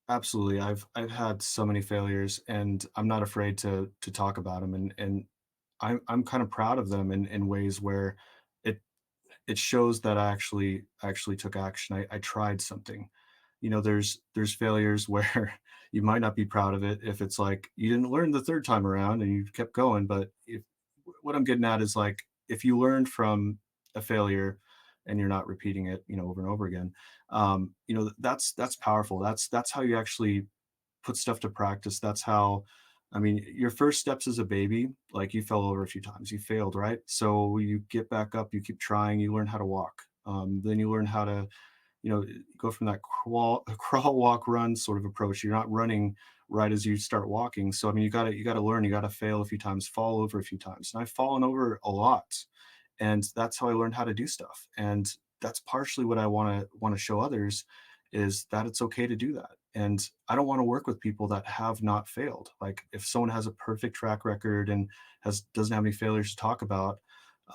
absolutely, I've had so many failures, and I'm not afraid to talk about them, and I'm kind of proud of them in ways where it it shows that I actually took action. I tried something. You know, there's failures where you might not be proud of it if it's like you didn't learn the third time around and you kept going. But if what I'm getting at is like if you learned from a failure and you're not repeating it, you know, over and over again, you know, that's powerful. That's how you actually put stuff to practice. That's how, I mean, your first steps as a baby, like you fell over a few times, you failed, right? So you get back up, you keep trying, you learn how to walk. Then you learn how to, you know, go from that crawl, walk, run sort of approach. You're not running right as you start walking. So I mean, you gotta learn. You gotta fail a few times, fall over a few times. And I've fallen over a lot, and that's how I learned how to do stuff. And that's partially what I want to show others, is that it's okay to do that. And I don't want to work with people that have not failed. Like if someone has a perfect track record and has doesn't have any failures to talk about,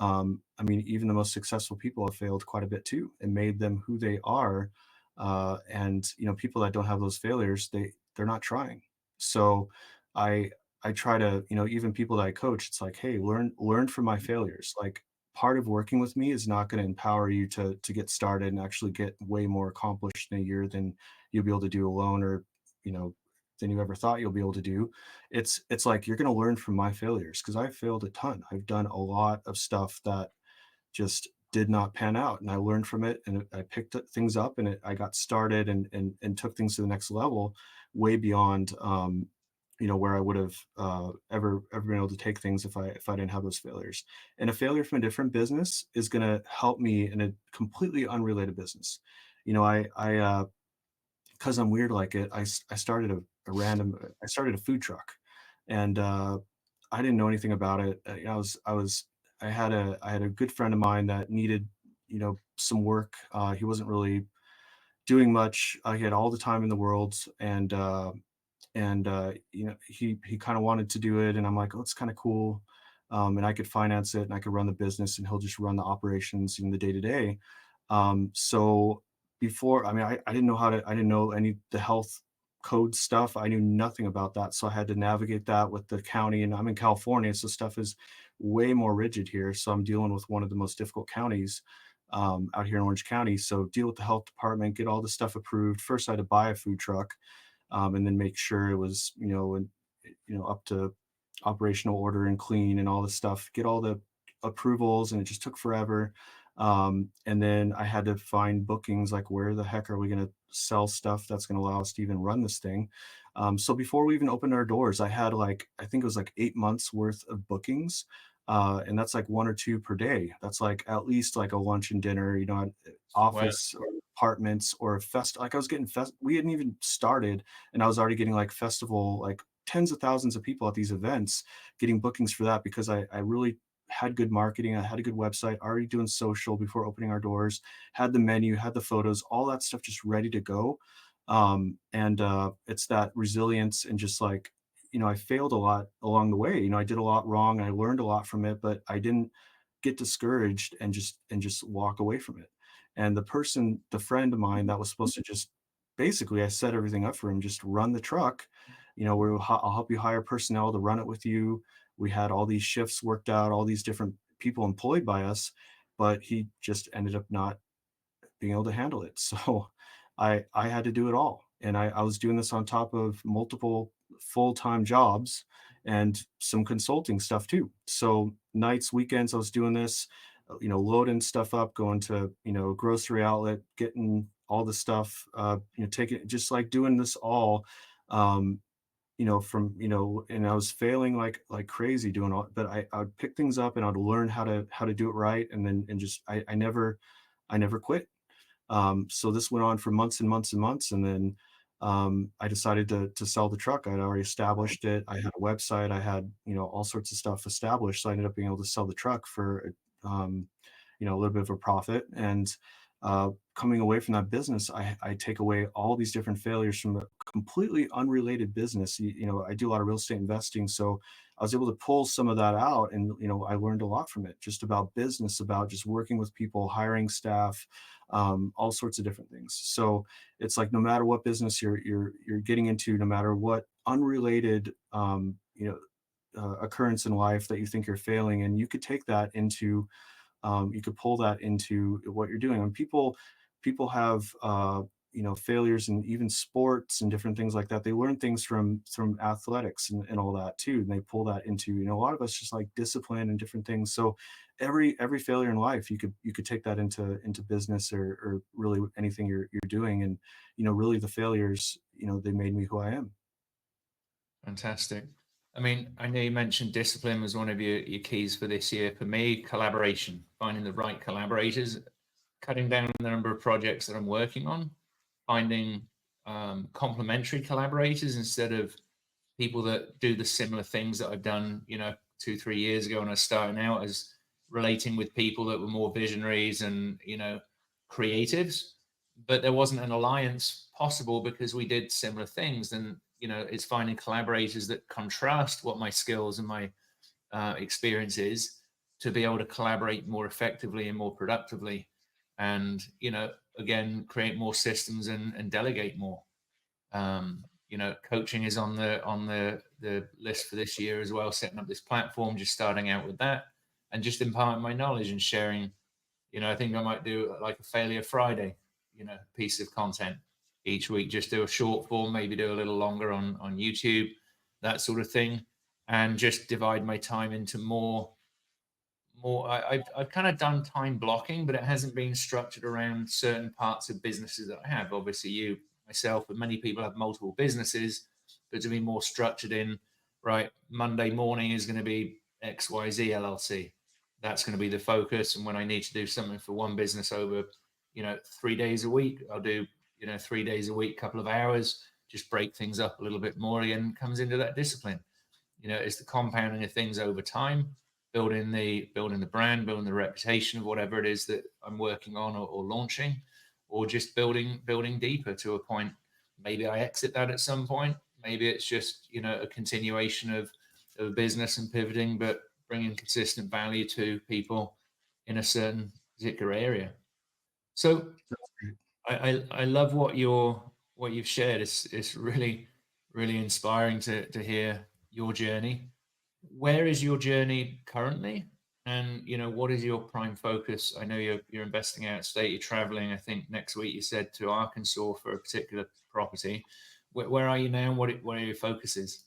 I mean, even the most successful people have failed quite a bit too, and made them who they are. And you know, people that don't have those failures, they're not trying. So I I try to, you know, even people that I coach, it's like, hey, learn from my failures. Like part of working with me is not going to empower you to get started and actually get way more accomplished in a year than you'll be able to do alone, or you know, than you ever thought you'll be able to do. It's like you're going to learn from my failures, because I failed a ton. I've done a lot of stuff that just did not pan out, and I learned from it, and I picked things up, and I got started, and took things to the next level, way beyond you know, where I would have ever been able to take things if I didn't have those failures. And a failure from a different business is going to help me in a completely unrelated business. You know, because I'm weird like it, I started I started a food truck, and I didn't know anything about it. I had a good friend of mine that needed, you know, some work. He wasn't really doing much. He had all the time in the world, and you know, he kind of wanted to do it, and I'm like, oh, it's kind of cool. And I could finance it, and I could run the business, and he'll just run the operations in the day to day. So before, I mean, I didn't know I didn't know any the health code stuff. I knew nothing about that, so I had to navigate that with the county. And I'm in California, so stuff is way more rigid here. So I'm dealing with one of the most difficult counties out here in Orange County. So deal with the health department, get all the stuff approved. First, I had to buy a food truck, and then make sure it was, you know, and you know, up to operational order and clean and all this stuff, get all the approvals, and it just took forever. And then I had to find bookings, like where the heck are we going to sell stuff that's going to allow us to even run this thing. So before we even opened our doors, I had like, I think it was like 8 months worth of bookings. And that's like one or two per day. That's like at least like a lunch and dinner, Wow. office or apartments or a fest. Like I was getting we hadn't even started, and I was already getting like festival, like tens of thousands of people at these events getting bookings for that, because I really had good marketing. I had a good website, already doing social before opening our doors, had the menu, had the photos, all that stuff just ready to go. And It's that resilience and just like, I failed a lot along the way. I did a lot wrong. I learned a lot from it, but I didn't get discouraged and just walk away from it. And the friend of mine that was supposed to just basically, I set everything up for him, just run the truck. I'll help you hire personnel to run it with you. We had all these shifts worked out, all these different people employed by us, but he just ended up not being able to handle it. So I had to do it all. And I was doing this on top of multiple full-time jobs and some consulting stuff too. So nights, weekends, I was doing this, loading stuff up, going to, grocery outlet, getting all the stuff, taking, just like doing this all, um, and I was failing like crazy doing all, but I would pick things up and I'd learn how to do it right. And then, and just, I never quit. So this went on for months and months and months, and then I decided to sell the truck. I'd already established it. I had a website. I had all sorts of stuff established. So I ended up being able to sell the truck for um, a little bit of a profit. And coming away from that business, I take away all these different failures from a completely unrelated business. I do a lot of real estate investing, so I was able to pull some of that out, and I learned a lot from it, just about business, about just working with people, hiring staff, all sorts of different things. So it's like no matter what business you're getting into, no matter what unrelated occurrence in life that you think you're failing, and you could take that into you could pull that into what you're doing. And people have failures in even sports and different things like that. They learn things from athletics and all that too, and they pull that into a lot of us just like discipline and different things. So every failure in life, you could take that into business, or really anything you're doing. And really the failures, they made me who I am. Fantastic. I mean, I know you mentioned discipline was one of your keys for this year. For me, collaboration, finding the right collaborators, cutting down the number of projects that I'm working on, finding complementary collaborators instead of people that do the similar things that I've done, 2, 3 years ago when I was starting out, as relating with people that were more visionaries and, creatives. But there wasn't an alliance possible because we did similar things. And, it's finding collaborators that contrast what my skills and my experience is, to be able to collaborate more effectively and more productively. And, again, create more systems and delegate more. Coaching is on the list for this year as well, setting up this platform, just starting out with that, and just imparting my knowledge and sharing. I think I might do like a Failure Friday, piece of content each week. Just do a short form, maybe do a little longer on YouTube, that sort of thing, and just divide my time into more. I've kind of done time blocking, but it hasn't been structured around certain parts of businesses that I have. Obviously, you, myself, but many people have multiple businesses, but to be more structured in, right, Monday morning is going to be XYZ LLC. That's going to be the focus. And when I need to do something for one business over, 3 days a week, I'll do, 3 days a week, couple of hours, just break things up a little bit more. Again, comes into that discipline. It's the compounding of things over time, building the brand, building the reputation of whatever it is that I'm working on, or launching, or just building deeper to a point. Maybe I exit that at some point. Maybe it's just a continuation of business and pivoting, but bringing consistent value to people in a certain particular area. So I love what you've shared. It's really inspiring to hear your journey. Where is your journey currently? And what is your prime focus? I know you're investing out of state, you're traveling. I think next week you said to Arkansas for a particular property. Where are you now? What are your focuses?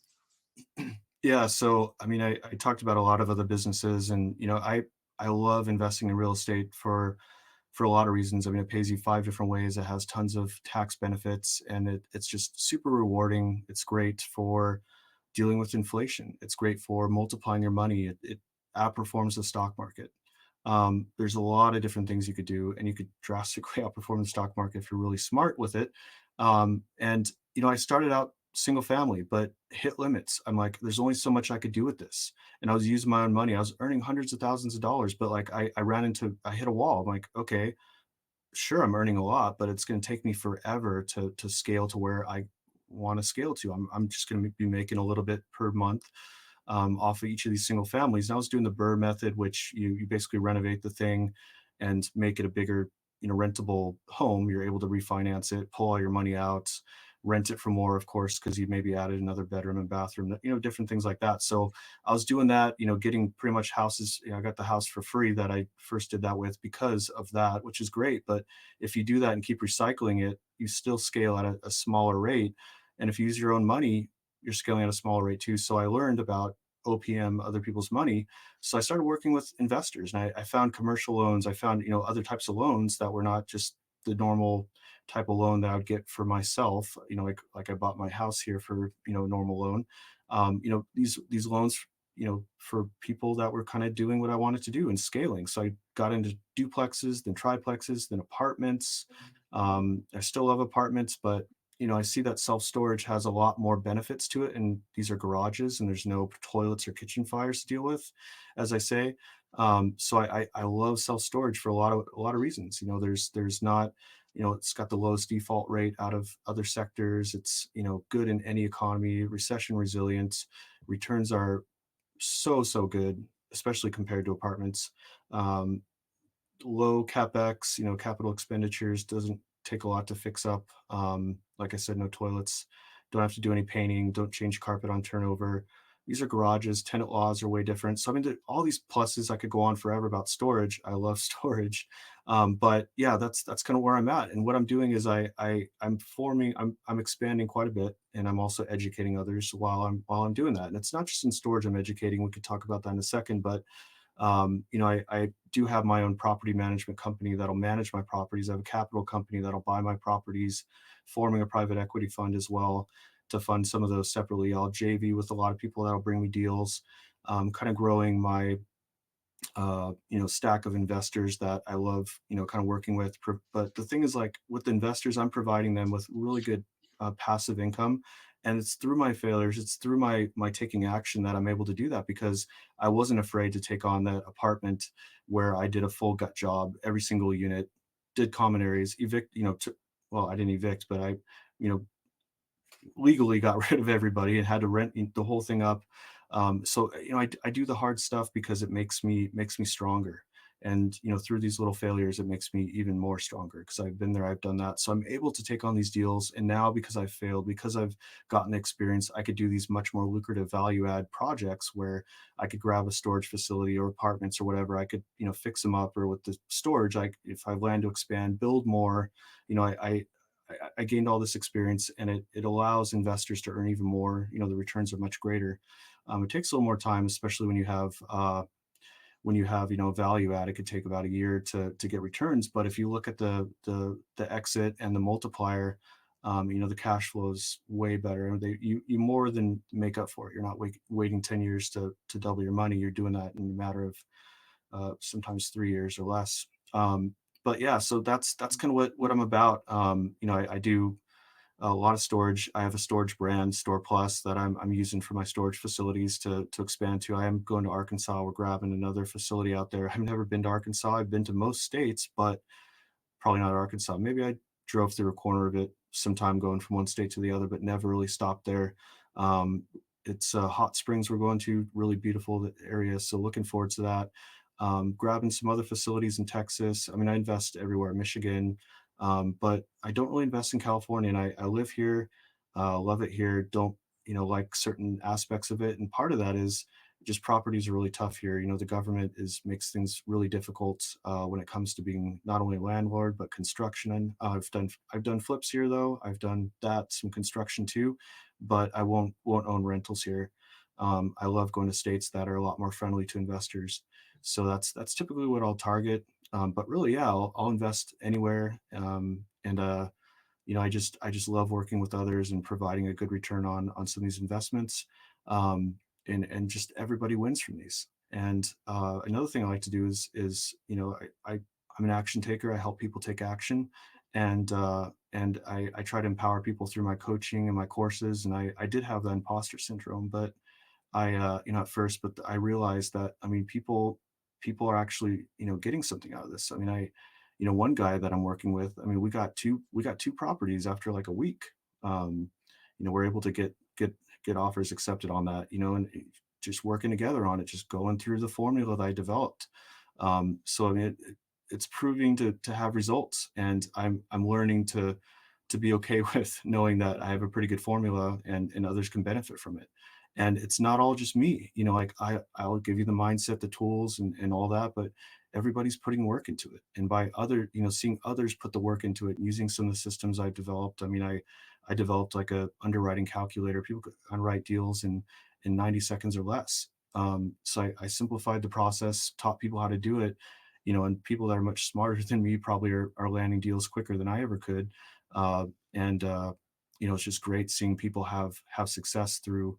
Yeah, so I mean, I talked about a lot of other businesses, and I love investing in real estate for a lot of reasons. I mean, it pays you five different ways. It has tons of tax benefits, and it's just super rewarding. It's great for dealing with inflation. It's great for multiplying your money. It outperforms the stock market. There's a lot of different things you could do, and you could drastically outperform the stock market if you're really smart with it. And I started out single family, but hit limits. I'm like, there's only so much I could do with this, and I was using my own money. I was earning hundreds of thousands of dollars, but like I hit a wall. I'm like, okay, sure, I'm earning a lot, but it's going to take me forever to scale to where I want to scale to. I'm just going to be making a little bit per month off of each of these single families. And I was doing the Burr method, which you basically renovate the thing and make it a bigger, rentable home. You're able to refinance it, pull all your money out, rent it for more, of course, because you maybe added another bedroom and bathroom, different things like that. So I was doing that, getting pretty much houses. I got the house for free that I first did that with because of that, which is great. But if you do that and keep recycling it, you still scale at a smaller rate. And if you use your own money, you're scaling at a smaller rate too. So I learned about OPM, other people's money. So I started working with investors, and I found commercial loans. I found, other types of loans that were not just the normal type of loan that I would get for myself, like I bought my house here for, a normal loan. These loans, for people that were kind of doing what I wanted to do and scaling. So I got into duplexes, then triplexes, then apartments. I still love apartments, but I see that self-storage has a lot more benefits to it, and these are garages, and there's no toilets or kitchen fires to deal with, as I say. So I love self-storage for a lot of reasons. There's not, it's got the lowest default rate out of other sectors. It's, good in any economy, recession resilient. Returns are so good, especially compared to apartments. Um, Low capex, capital expenditures, doesn't take a lot to fix up. Like I said, no toilets, don't have to do any painting, don't change carpet on turnover. These are garages. Tenant laws are way different. So I mean, all these pluses. I could go on forever about storage. I love storage, but yeah, that's kind of where I'm at. And what I'm doing is I'm expanding quite a bit, and I'm also educating others while I'm doing that. And it's not just in storage I'm educating. We could talk about that in a second, but I do have my own property management company that'll manage my properties. I have a capital company that'll buy my properties, forming a private equity fund as well to fund some of those separately. I'll JV with a lot of people that'll bring me deals, kind of growing my stack of investors that I love, kind of working with. But the thing is, like with the investors, I'm providing them with really good passive income, and it's through my failures, it's through my taking action that I'm able to do that because I wasn't afraid to take on that apartment where I did a full gut job, every single unit, did common areas, evict, well, I didn't evict, but I, you know, legally got rid of everybody and had to rent the whole thing up. So I do the hard stuff because it makes me stronger. And through these little failures, it makes me even more stronger because I've been there, I've done that. So I'm able to take on these deals. And now because I've failed, because I've gotten experience, I could do these much more lucrative value add projects where I could grab a storage facility or apartments or whatever. I could, fix them up, or with the storage, if I plan to expand, build more, you know, I gained all this experience, and it allows investors to earn even more. The returns are much greater. It takes a little more time, especially when you have value add. It could take about a year to get returns. But if you look at the exit and the multiplier, the cash flow is way better. You more than make up for it. You're not waiting 10 years to double your money. You're doing that in a matter of sometimes 3 years or less. But yeah, so that's kind of what I'm about. I do a lot of storage. I have a storage brand, Store Plus, that I'm using for my storage facilities to expand to. I am going to Arkansas. We're grabbing another facility out there. I've never been to Arkansas. I've been to most states, but probably not Arkansas. Maybe I drove through a corner of it sometime going from one state to the other, but never really stopped there. Um, it's Hot Springs we're going to, really beautiful area. So looking forward to that. Grabbing some other facilities in Texas. I mean, I invest everywhere, Michigan, but I don't really invest in California. And I live here, love it here. Don't, like certain aspects of it. And part of that is just properties are really tough here. The government makes things really difficult when it comes to being not only a landlord but construction. And I've done flips here though. I've done that, some construction too, but I won't own rentals here. I love going to states that are a lot more friendly to investors. So that's typically what I'll target. But really, yeah, I'll invest anywhere. And I just love working with others and providing a good return on some of these investments. Um, and just everybody wins from these. And another thing I like to do is I'm an action taker. I help people take action, and I try to empower people through my coaching and my courses. And I did have the imposter syndrome, but at first, but I realized that, I mean, people are actually, getting something out of this. I mean, one guy that I'm working with, I mean, we got two properties after like a week. We're able to get offers accepted on that, and just working together on it, just going through the formula that I developed. So I mean, it's proving to have results, and I'm learning to be okay with knowing that I have a pretty good formula, and others can benefit from it. And it's not all just me, like I'll give you the mindset, the tools, and all that, but everybody's putting work into it. And by seeing others put the work into it, and using some of the systems I've developed. I mean, I developed like a underwriting calculator. People could underwrite deals in 90 seconds or less. So I simplified the process, taught people how to do it, and people that are much smarter than me probably are landing deals quicker than I ever could. And it's just great seeing people have success through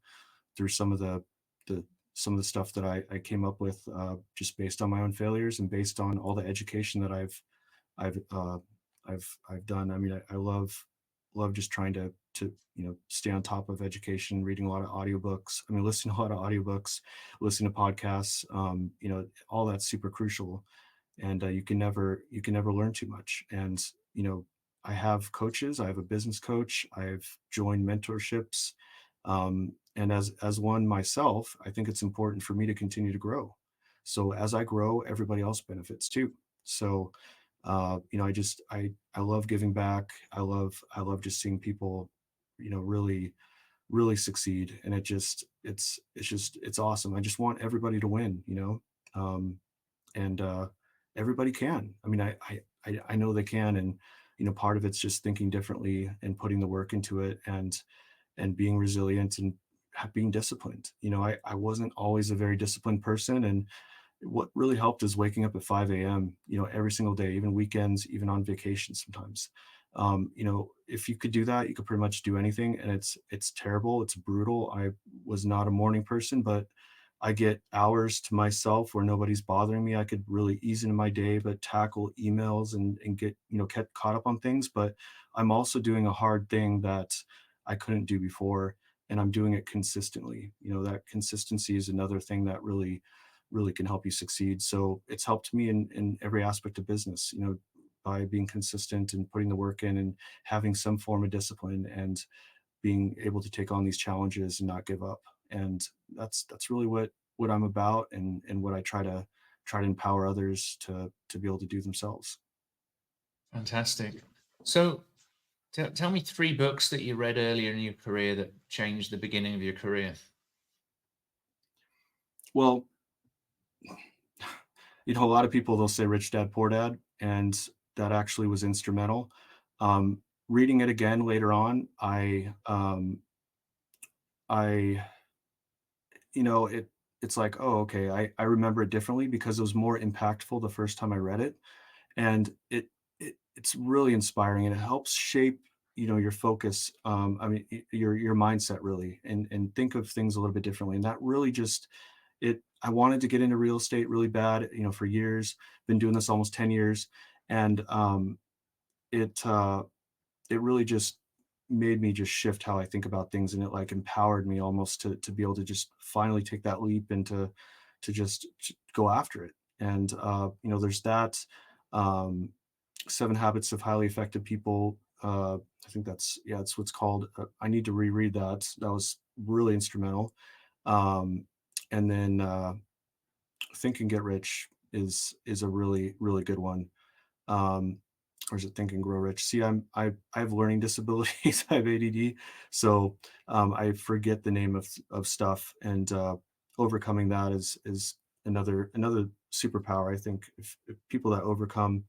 some of the stuff that I came up with, just based on my own failures and based on all the education that I've uh, I've done. I mean, I love just trying to stay on top of education, reading a lot of audiobooks. I mean, listening to a lot of audiobooks, listening to podcasts. All that's super crucial, and you can never learn too much. And I have coaches. I have a business coach. I've joined mentorships, and as one myself, I think it's important for me to continue to grow. So as I grow, everybody else benefits too. So I love giving back. I love just seeing people, really really succeed, and it's awesome. I just want everybody to win, and everybody can. I mean, I know they can, and part of it's just thinking differently and putting the work into it, and being resilient, and being disciplined. I wasn't always a very disciplined person, and what really helped is waking up at 5 a.m., every single day, even weekends, even on vacation sometimes. If you could do that, you could pretty much do anything. And it's terrible. It's brutal. I was not a morning person, but I get hours to myself where nobody's bothering me. I could really ease into my day, but tackle emails and get, get caught up on things. But I'm also doing a hard thing that I couldn't do before, and I'm doing it consistently. That consistency is another thing that really can help you succeed. So it's helped me in every aspect of business, by being consistent and putting the work in, and having some form of discipline, and being able to take on these challenges and not give up. And that's really what I'm about, and what I try to empower others to be able to do themselves. Fantastic. So tell me three books that you read earlier in your career that changed the beginning of your career. Well, a lot of people, they'll say Rich Dad Poor Dad, and that actually was instrumental. Reading it again later on, I it's like, oh, okay, I remember it differently because it was more impactful the first time I read it. And it's really inspiring, and it helps shape, your focus. I mean, your mindset really, and think of things a little bit differently. And that really just, I wanted to get into real estate really bad, for years. Been doing this almost 10 years. And it uh it really just made me just shift how I think about things, and it like empowered me almost to be able to just finally take that leap, and to just go after it. And there's that. um Seven Habits of Highly Effective People. I think that's what's called. I need to reread that. That was really instrumental. And then Think and Get Rich is a really really good one. Um, or is it Think and Grow Rich? See, I have learning disabilities. I have ADD, so I forget the name of stuff, and overcoming that is another superpower. I think if people that overcome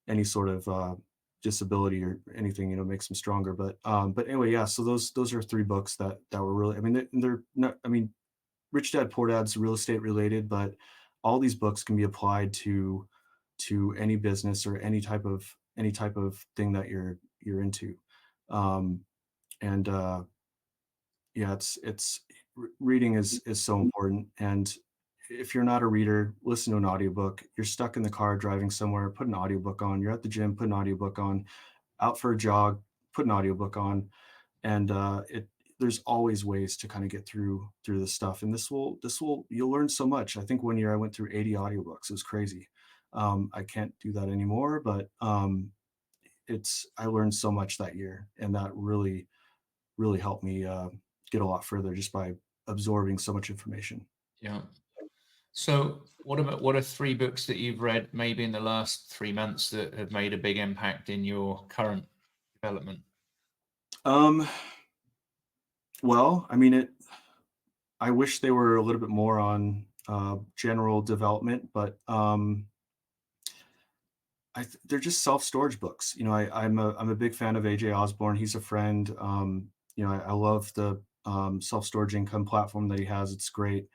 any sort of disability or anything, makes them stronger. But anyway, yeah. So those are three books that were really. I mean, they're not. I mean, Rich Dad Poor Dad's real estate related, but all these books can be applied to any business or any type of thing that you're into. Um, and Yeah, reading is so important. And if you're not a reader, listen to an audiobook. You're stuck in the car driving somewhere, put an audiobook on. You're at the gym, put an audiobook on. Out for a jog, put an audiobook on. And it there's always ways to kind of get through this stuff. And this will you'll learn so much. I think one year I went through 80 audiobooks. It was crazy. I can't do that anymore, but it's I learned so much that year, and that really helped me get a lot further just by absorbing so much information. Yeah. So what are three books that you've read maybe in the last 3 months that have made a big impact in your current development? Um, well, I mean, I wish they were a little bit more on general development, but they're just self-storage books. You know, I'm a big fan of AJ Osborn. He's a friend. You know, I love the self-storage income platform that he has. It's great.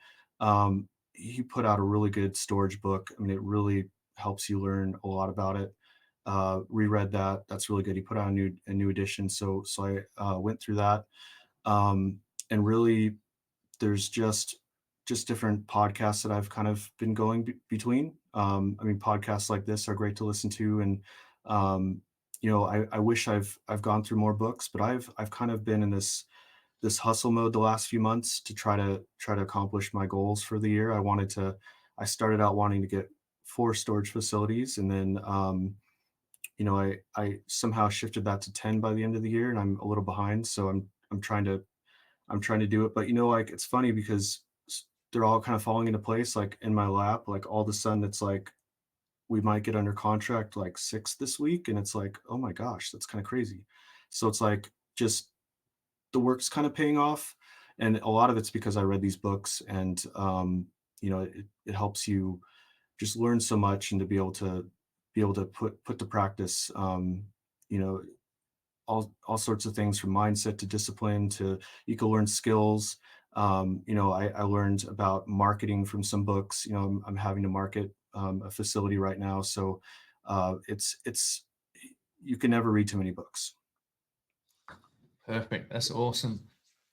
He put out a really good storage book. I mean, it really helps you learn a lot about it. Reread that. That's really good. He put out a new edition. So I went through that. Um, and really, there's just different podcasts that I've kind of been going between. I mean, podcasts like this are great to listen to, and you know, I wish I've gone through more books, but I've kind of been in this hustle mode the last few months to try to accomplish my goals for the year. I started out wanting to get 4 storage facilities, and then you know, I somehow shifted that to 10 by the end of the year, and I'm a little behind, so I'm trying to do it. But you know, like it's funny because they're all kind of falling into place like in my lap. Like all of a sudden it's like we might get under contract like 6 this week, and it's like, oh my gosh, that's kind of crazy. So it's like just the work's kind of paying off, and a lot of it's because I read these books, and you know, it helps you just learn so much, and to be able to put to practice you know, all sorts of things from mindset to discipline to you can learn skills. You know, I learned about marketing from some books. You know, I'm having to market a facility right now, so it's you can never read too many books. Perfect. That's awesome.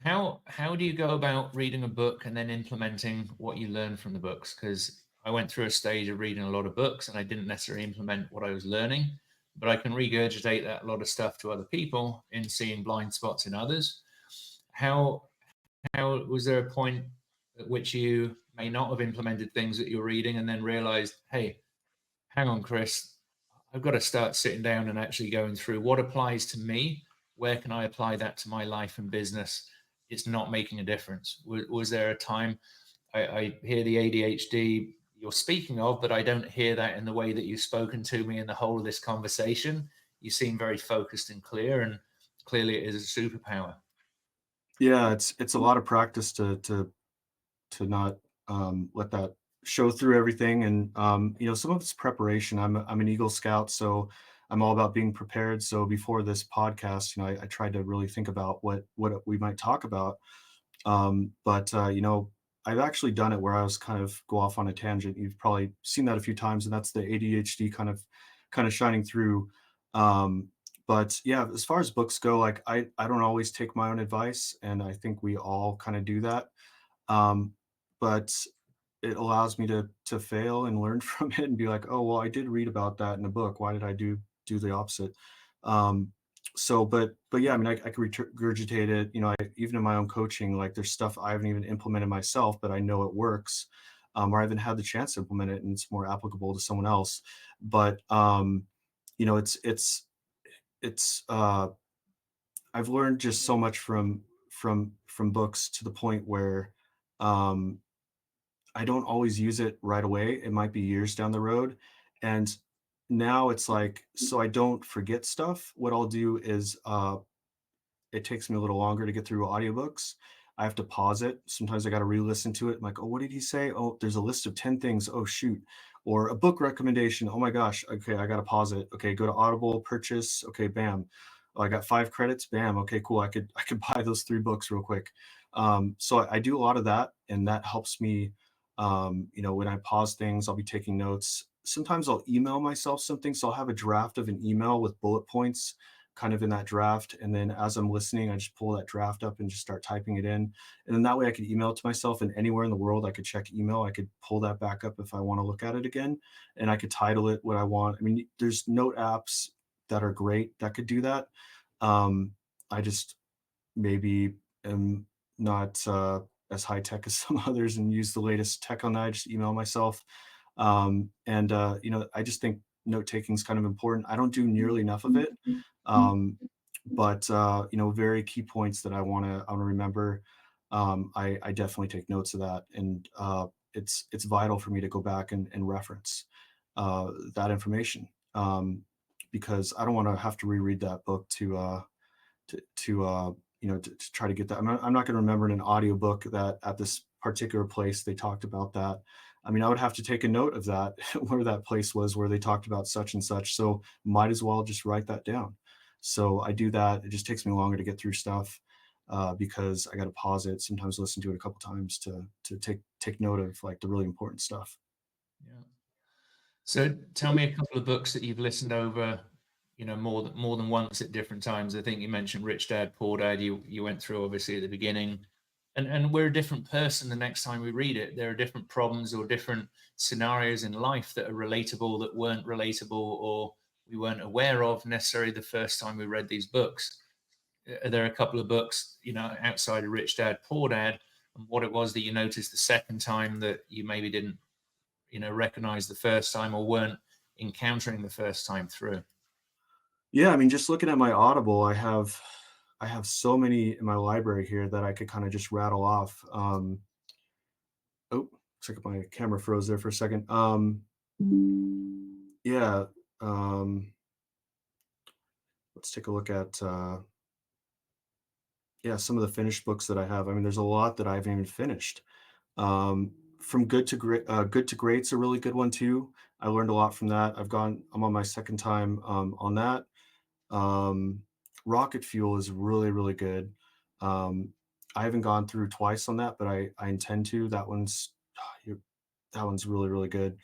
How do you go about reading a book and then implementing what you learn from the books? Because I went through a stage of reading a lot of books and I didn't necessarily implement what I was learning, but I can regurgitate that a lot of stuff to other people in seeing blind spots in others. How how was there a point at which you may not have implemented things that you're reading and then realized, hey, hang on, Chris, I've got to start sitting down and actually going through what applies to me. Where can I apply that to my life and business? It's not making a difference. Was there a time I hear the ADHD you're speaking of, but I don't hear that in the way that you've spoken to me in the whole of this conversation. You seem very focused and clear, and clearly it is a superpower. Yeah, it's a lot of practice to not let that show through everything. And you know, some of it's preparation. I'm an Eagle Scout, so I'm all about being prepared. So before this podcast, you know, I tried to really think about what we might talk about. But you know, I've actually done it where I was kind of go off on a tangent. You've probably seen that a few times, and that's the ADHD kind of shining through. Um, but yeah, as far as books go, like I don't always take my own advice, and I think we all kind of do that. Um, but it allows me to fail and learn from it and be like, oh well, I did read about that in a book. Why did I do the opposite? Um, but yeah, I mean, I can regurgitate it. You know, even in my own coaching, like there's stuff I haven't even implemented myself, but I know it works, or I haven't had the chance to implement it, and it's more applicable to someone else. But you know, it's I've learned just so much from books to the point where um, I don't always use it right away. It might be years down the road. And now it's like, so I don't forget stuff. What I'll do is it takes me a little longer to get through audiobooks. I have to pause it. Sometimes I got to re-listen to it. I'm like, oh, what did he say? Oh, there's a list of 10 things. Oh, shoot. Or a book recommendation. Oh my gosh. Okay, I got to pause it. Okay, go to Audible, purchase. Okay, bam. Oh, I got 5 credits. Bam. Okay, cool. I could buy those 3 books real quick. So I do a lot of that, and that helps me. When I pause things, I'll be taking notes. Sometimes I'll email myself something, so I'll have a draft of an email with bullet points kind of in that draft, and then as I'm listening, I just pull that draft up and just start typing it in, and then that way I could email it to myself, and anywhere in the world I could check email, I could pull that back up if I want to look at it again, and I could title it what I want. I mean, there's note apps that are great that could do that. I just maybe am not as high tech as some others and use the latest tech on that. I just email myself. I just think note taking is kind of important. I don't do nearly enough of it. Um, but very key points that I want to remember. I definitely take notes of that, and it's vital for me to go back and reference that information, because I don't want to have to reread that book to try to get that. I'm not going to remember in an audiobook that at this particular place they talked about that. I mean, I would have to take a note of that where that place was where they talked about such and such. So might as well just write that down. So I do that. It just takes me longer to get through stuff because I got to pause it. Sometimes listen to it a couple times to take note of like the really important stuff. Yeah. So tell me a couple of books that you've listened over, more than once at different times. I think you mentioned Rich Dad, Poor Dad. You went through obviously at the beginning, and we're a different person the next time we read it. There are different problems or different scenarios in life that are relatable, that weren't relatable, or we weren't aware of necessarily the first time we read these books. Are there a couple of books, outside of Rich Dad, Poor Dad, and what it was that you noticed the second time that you maybe didn't, recognize the first time or weren't encountering the first time through? Yeah, I mean, just looking at my Audible, I have so many in my library here that I could kind of just rattle off. Oh, looks like my camera froze there for a second. Yeah, um, let's take a look at yeah, some of the finished books that I have. I mean, there's a lot that I haven't even finished. From Good to Great, Good to Great's a really good one too. I learned a lot from that. I'm on my second time on that. Um, Rocket Fuel is really, really good. Um, I haven't gone through twice on that, but I intend to. That one's really, really good.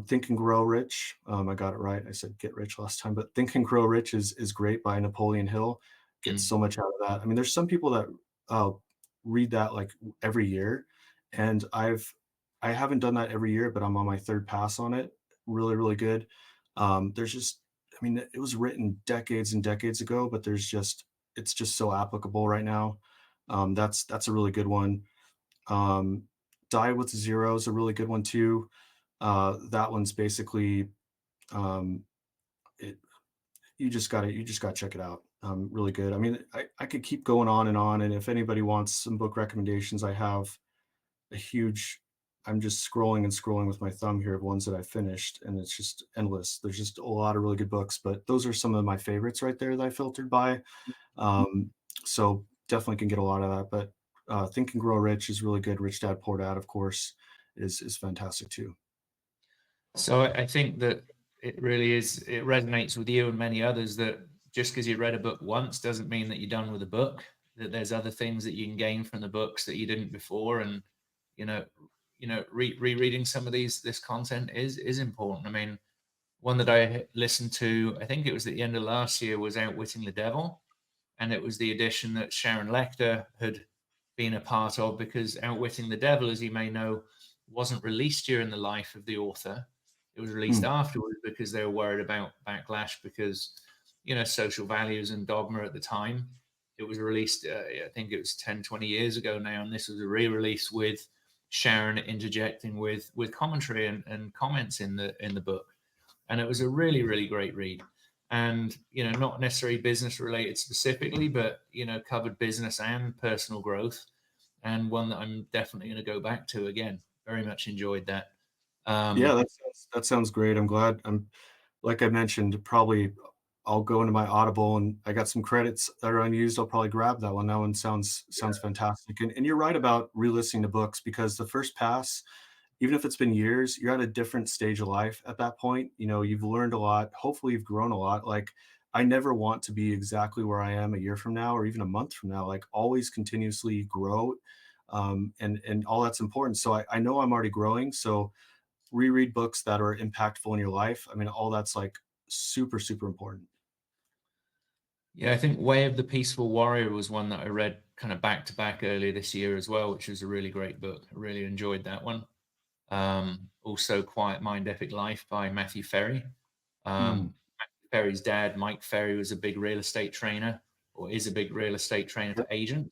Think and Grow Rich. I got it right. I said Get Rich last time, but Think and Grow Rich is great by Napoleon Hill. Get Mm. so much out of that. I mean, there's some people that uh, read that like every year, and I haven't done that every year, but I'm on my third pass on it. Really, really good. There's just, I mean, it was written decades and decades ago, but it's just so applicable right now. That's a really good one. Um, Die with Zero is a really good one too. That one's basically um, it, you just gotta check it out. Really good. I mean, I could keep going on and on, and if anybody wants some book recommendations, I have a huge. I'm just scrolling and scrolling with my thumb here of ones that I finished, and it's just endless. There's just a lot of really good books, but those are some of my favorites right there that I filtered by. Um, so definitely can get a lot of that. But Think and Grow Rich is really good. Rich Dad Poor Dad, of course, is fantastic too. So I think that it really is, it resonates with you and many others that just because you read a book once doesn't mean that you're done with a book, that there's other things that you can gain from the books that you didn't before. And, you know, rereading some of this content is important. I mean, one that I listened to, I think it was at the end of last year, was Outwitting the Devil, and it was the edition that Sharon Lecter had been a part of, because Outwitting the Devil, as you may know, wasn't released during the life of the author. It was released Hmm. afterwards because they were worried about backlash because, social values and dogma at the time. It was released, I think it was 10, 20 years ago now, and this was a re-release with Sharon interjecting with commentary and comments in the book. And it was a really, really great read. And, not necessarily business related specifically, but, covered business and personal growth, and one that I'm definitely going to go back to again. Very much enjoyed that. Yeah, Um, that sounds great. I'm glad. Like I mentioned, probably I'll go into my Audible and I got some credits that are unused. I'll probably grab that one. That one sounds fantastic. And you're right about re-listening to books because the first pass, even if it's been years, you're at a different stage of life at that point. You know, you've learned a lot. Hopefully, you've grown a lot. Like I never want to be exactly where I am a year from now or even a month from now. Like always continuously grow, and all that's important. So I know I'm already growing. So reread books that are impactful in your life. I mean, all that's like super, super important. Yeah, I think Way of the Peaceful Warrior was one that I read kind of back to back earlier this year as well, which was a really great book. I really enjoyed that one. Also, Quiet Mind, Epic Life by Matthew Ferry. Mm, Matthew Ferry's dad, Mike Ferry, was a big real estate trainer, or is a big real estate trainer for yep, agents.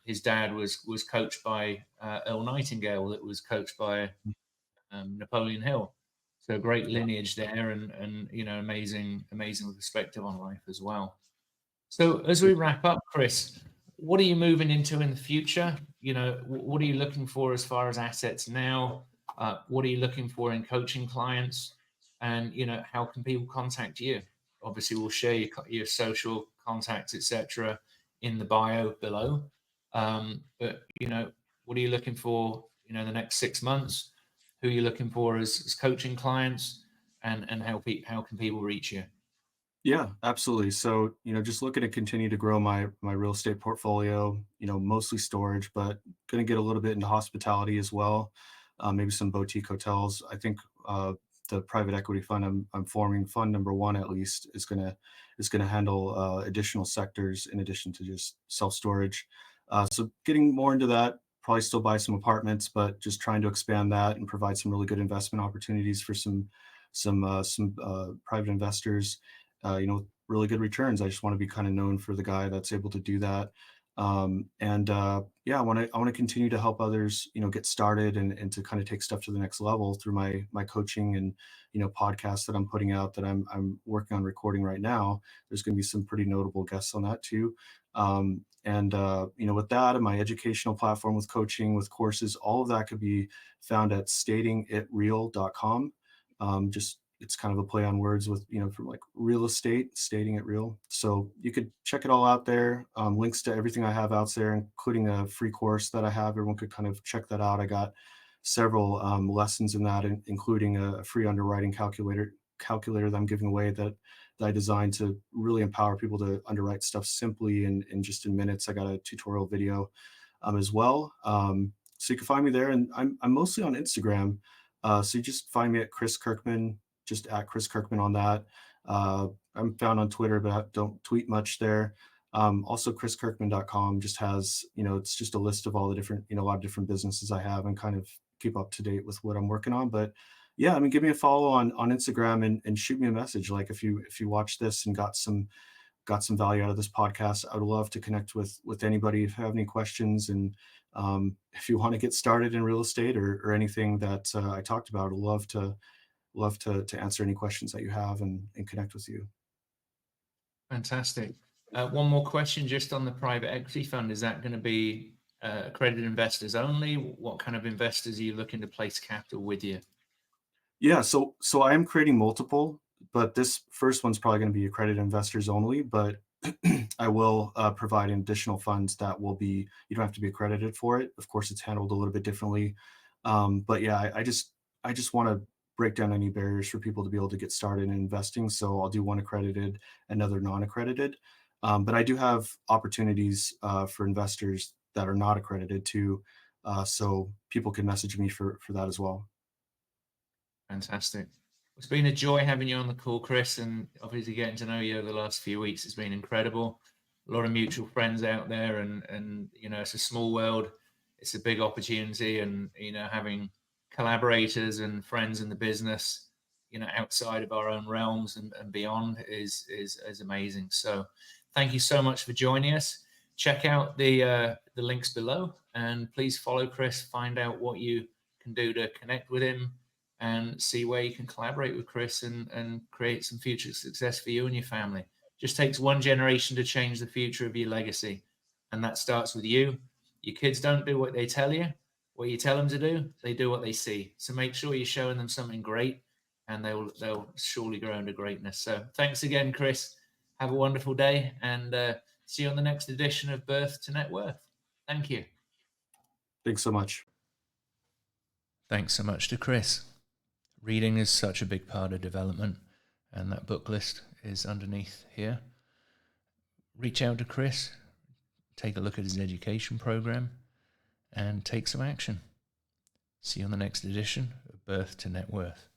His dad was coached by Earl Nightingale, that was coached by Napoleon Hill. So great yeah, lineage there, and amazing perspective on life as well. So as yeah, we wrap up, Chris, what are you moving into in the future? What are you looking for as far as assets now? What are you looking for in coaching clients? And how can people contact you? Obviously, we'll share your social contacts, etc., in the bio below. But what are you looking for? The next 6 months. Who are you looking for as coaching clients? And how can people reach you? yeah, absolutely. So, just looking to continue to grow my real estate portfolio, mostly storage, but going to get a little bit into hospitality as well. Maybe some boutique hotels. I think the private equity fund I'm forming, fund number one at least, is gonna handle additional sectors in addition to just self storage. So getting more into that. Probably still buy some apartments, but just trying to expand that and provide some really good investment opportunities for some private investors, really good returns. I just want to be kind of known for the guy that's able to do that. And Yeah, I want to continue to help others, get started and to kind of take stuff to the next level through my coaching and podcasts that I'm putting out that I'm working on recording right now. There's going to be some pretty notable guests on that too. With that and my educational platform with coaching, with courses, all of that could be found at statingitreal.com. Just it's kind of a play on words with from like real estate, stating it real. So you could check it all out there. Links to everything I have out there, including a free course that I have. Everyone could kind of check that out. I got several lessons in that, including a free underwriting calculator that I'm giving away that I designed to really empower people to underwrite stuff simply and just in minutes. I got a tutorial video as well. So you can find me there, and I'm mostly on Instagram. So you just find me at Chris Kirkman, just at Chris Kirkman on that. Uh, I'm found on Twitter, but I don't tweet much there. Also, chriskirkman.com just has, it's just a list of all the different, a lot of different businesses I have and kind of keep up to date with what I'm working on. But yeah, I mean, give me a follow on Instagram and shoot me a message. Like if you watch this and got some value out of this podcast, I would love to connect with anybody if you have any questions. And if you want to get started in real estate or anything that I talked about, I'd love to answer any questions that you have and connect with you. Fantastic. One more question just on the private equity fund. Is that going to be accredited investors only? What kind of investors are you looking to place capital with you? Yeah, so I am creating multiple, but this first one's probably going to be accredited investors only. But I will provide additional funds that will be, you don't have to be accredited for it. Of course, it's handled a little bit differently. But yeah, I just want to break down any barriers for people to be able to get started in investing. So I'll do one accredited, another non-accredited. But I do have opportunities for investors that are not accredited too. So people can message me for that as well. Fantastic. It's been a joy having you on the call, Chris, and obviously getting to know you over the last few weeks has been incredible. A lot of mutual friends out there, and it's a small world. It's a big opportunity, and having collaborators and friends in the business, outside of our own realms and beyond is amazing. So, thank you so much for joining us. Check out the links below, and please follow Chris. Find out what you can do to connect with him and see where you can collaborate with Chris and create some future success for you and your family. Just takes one generation to change the future of your legacy. And that starts with you. Your kids don't do what they tell you. What you tell them to do, they do what they see. So make sure you're showing them something great, and they'll surely grow into greatness. So thanks again, Chris. Have a wonderful day, and see you on the next edition of Birth to Net Worth. Thank you. Thanks so much. Thanks so much to Chris. Reading is such a big part of development, and that book list is underneath here. Reach out to Chris, take a look at his education program, and take some action. See you on the next edition of Birth to Net Worth.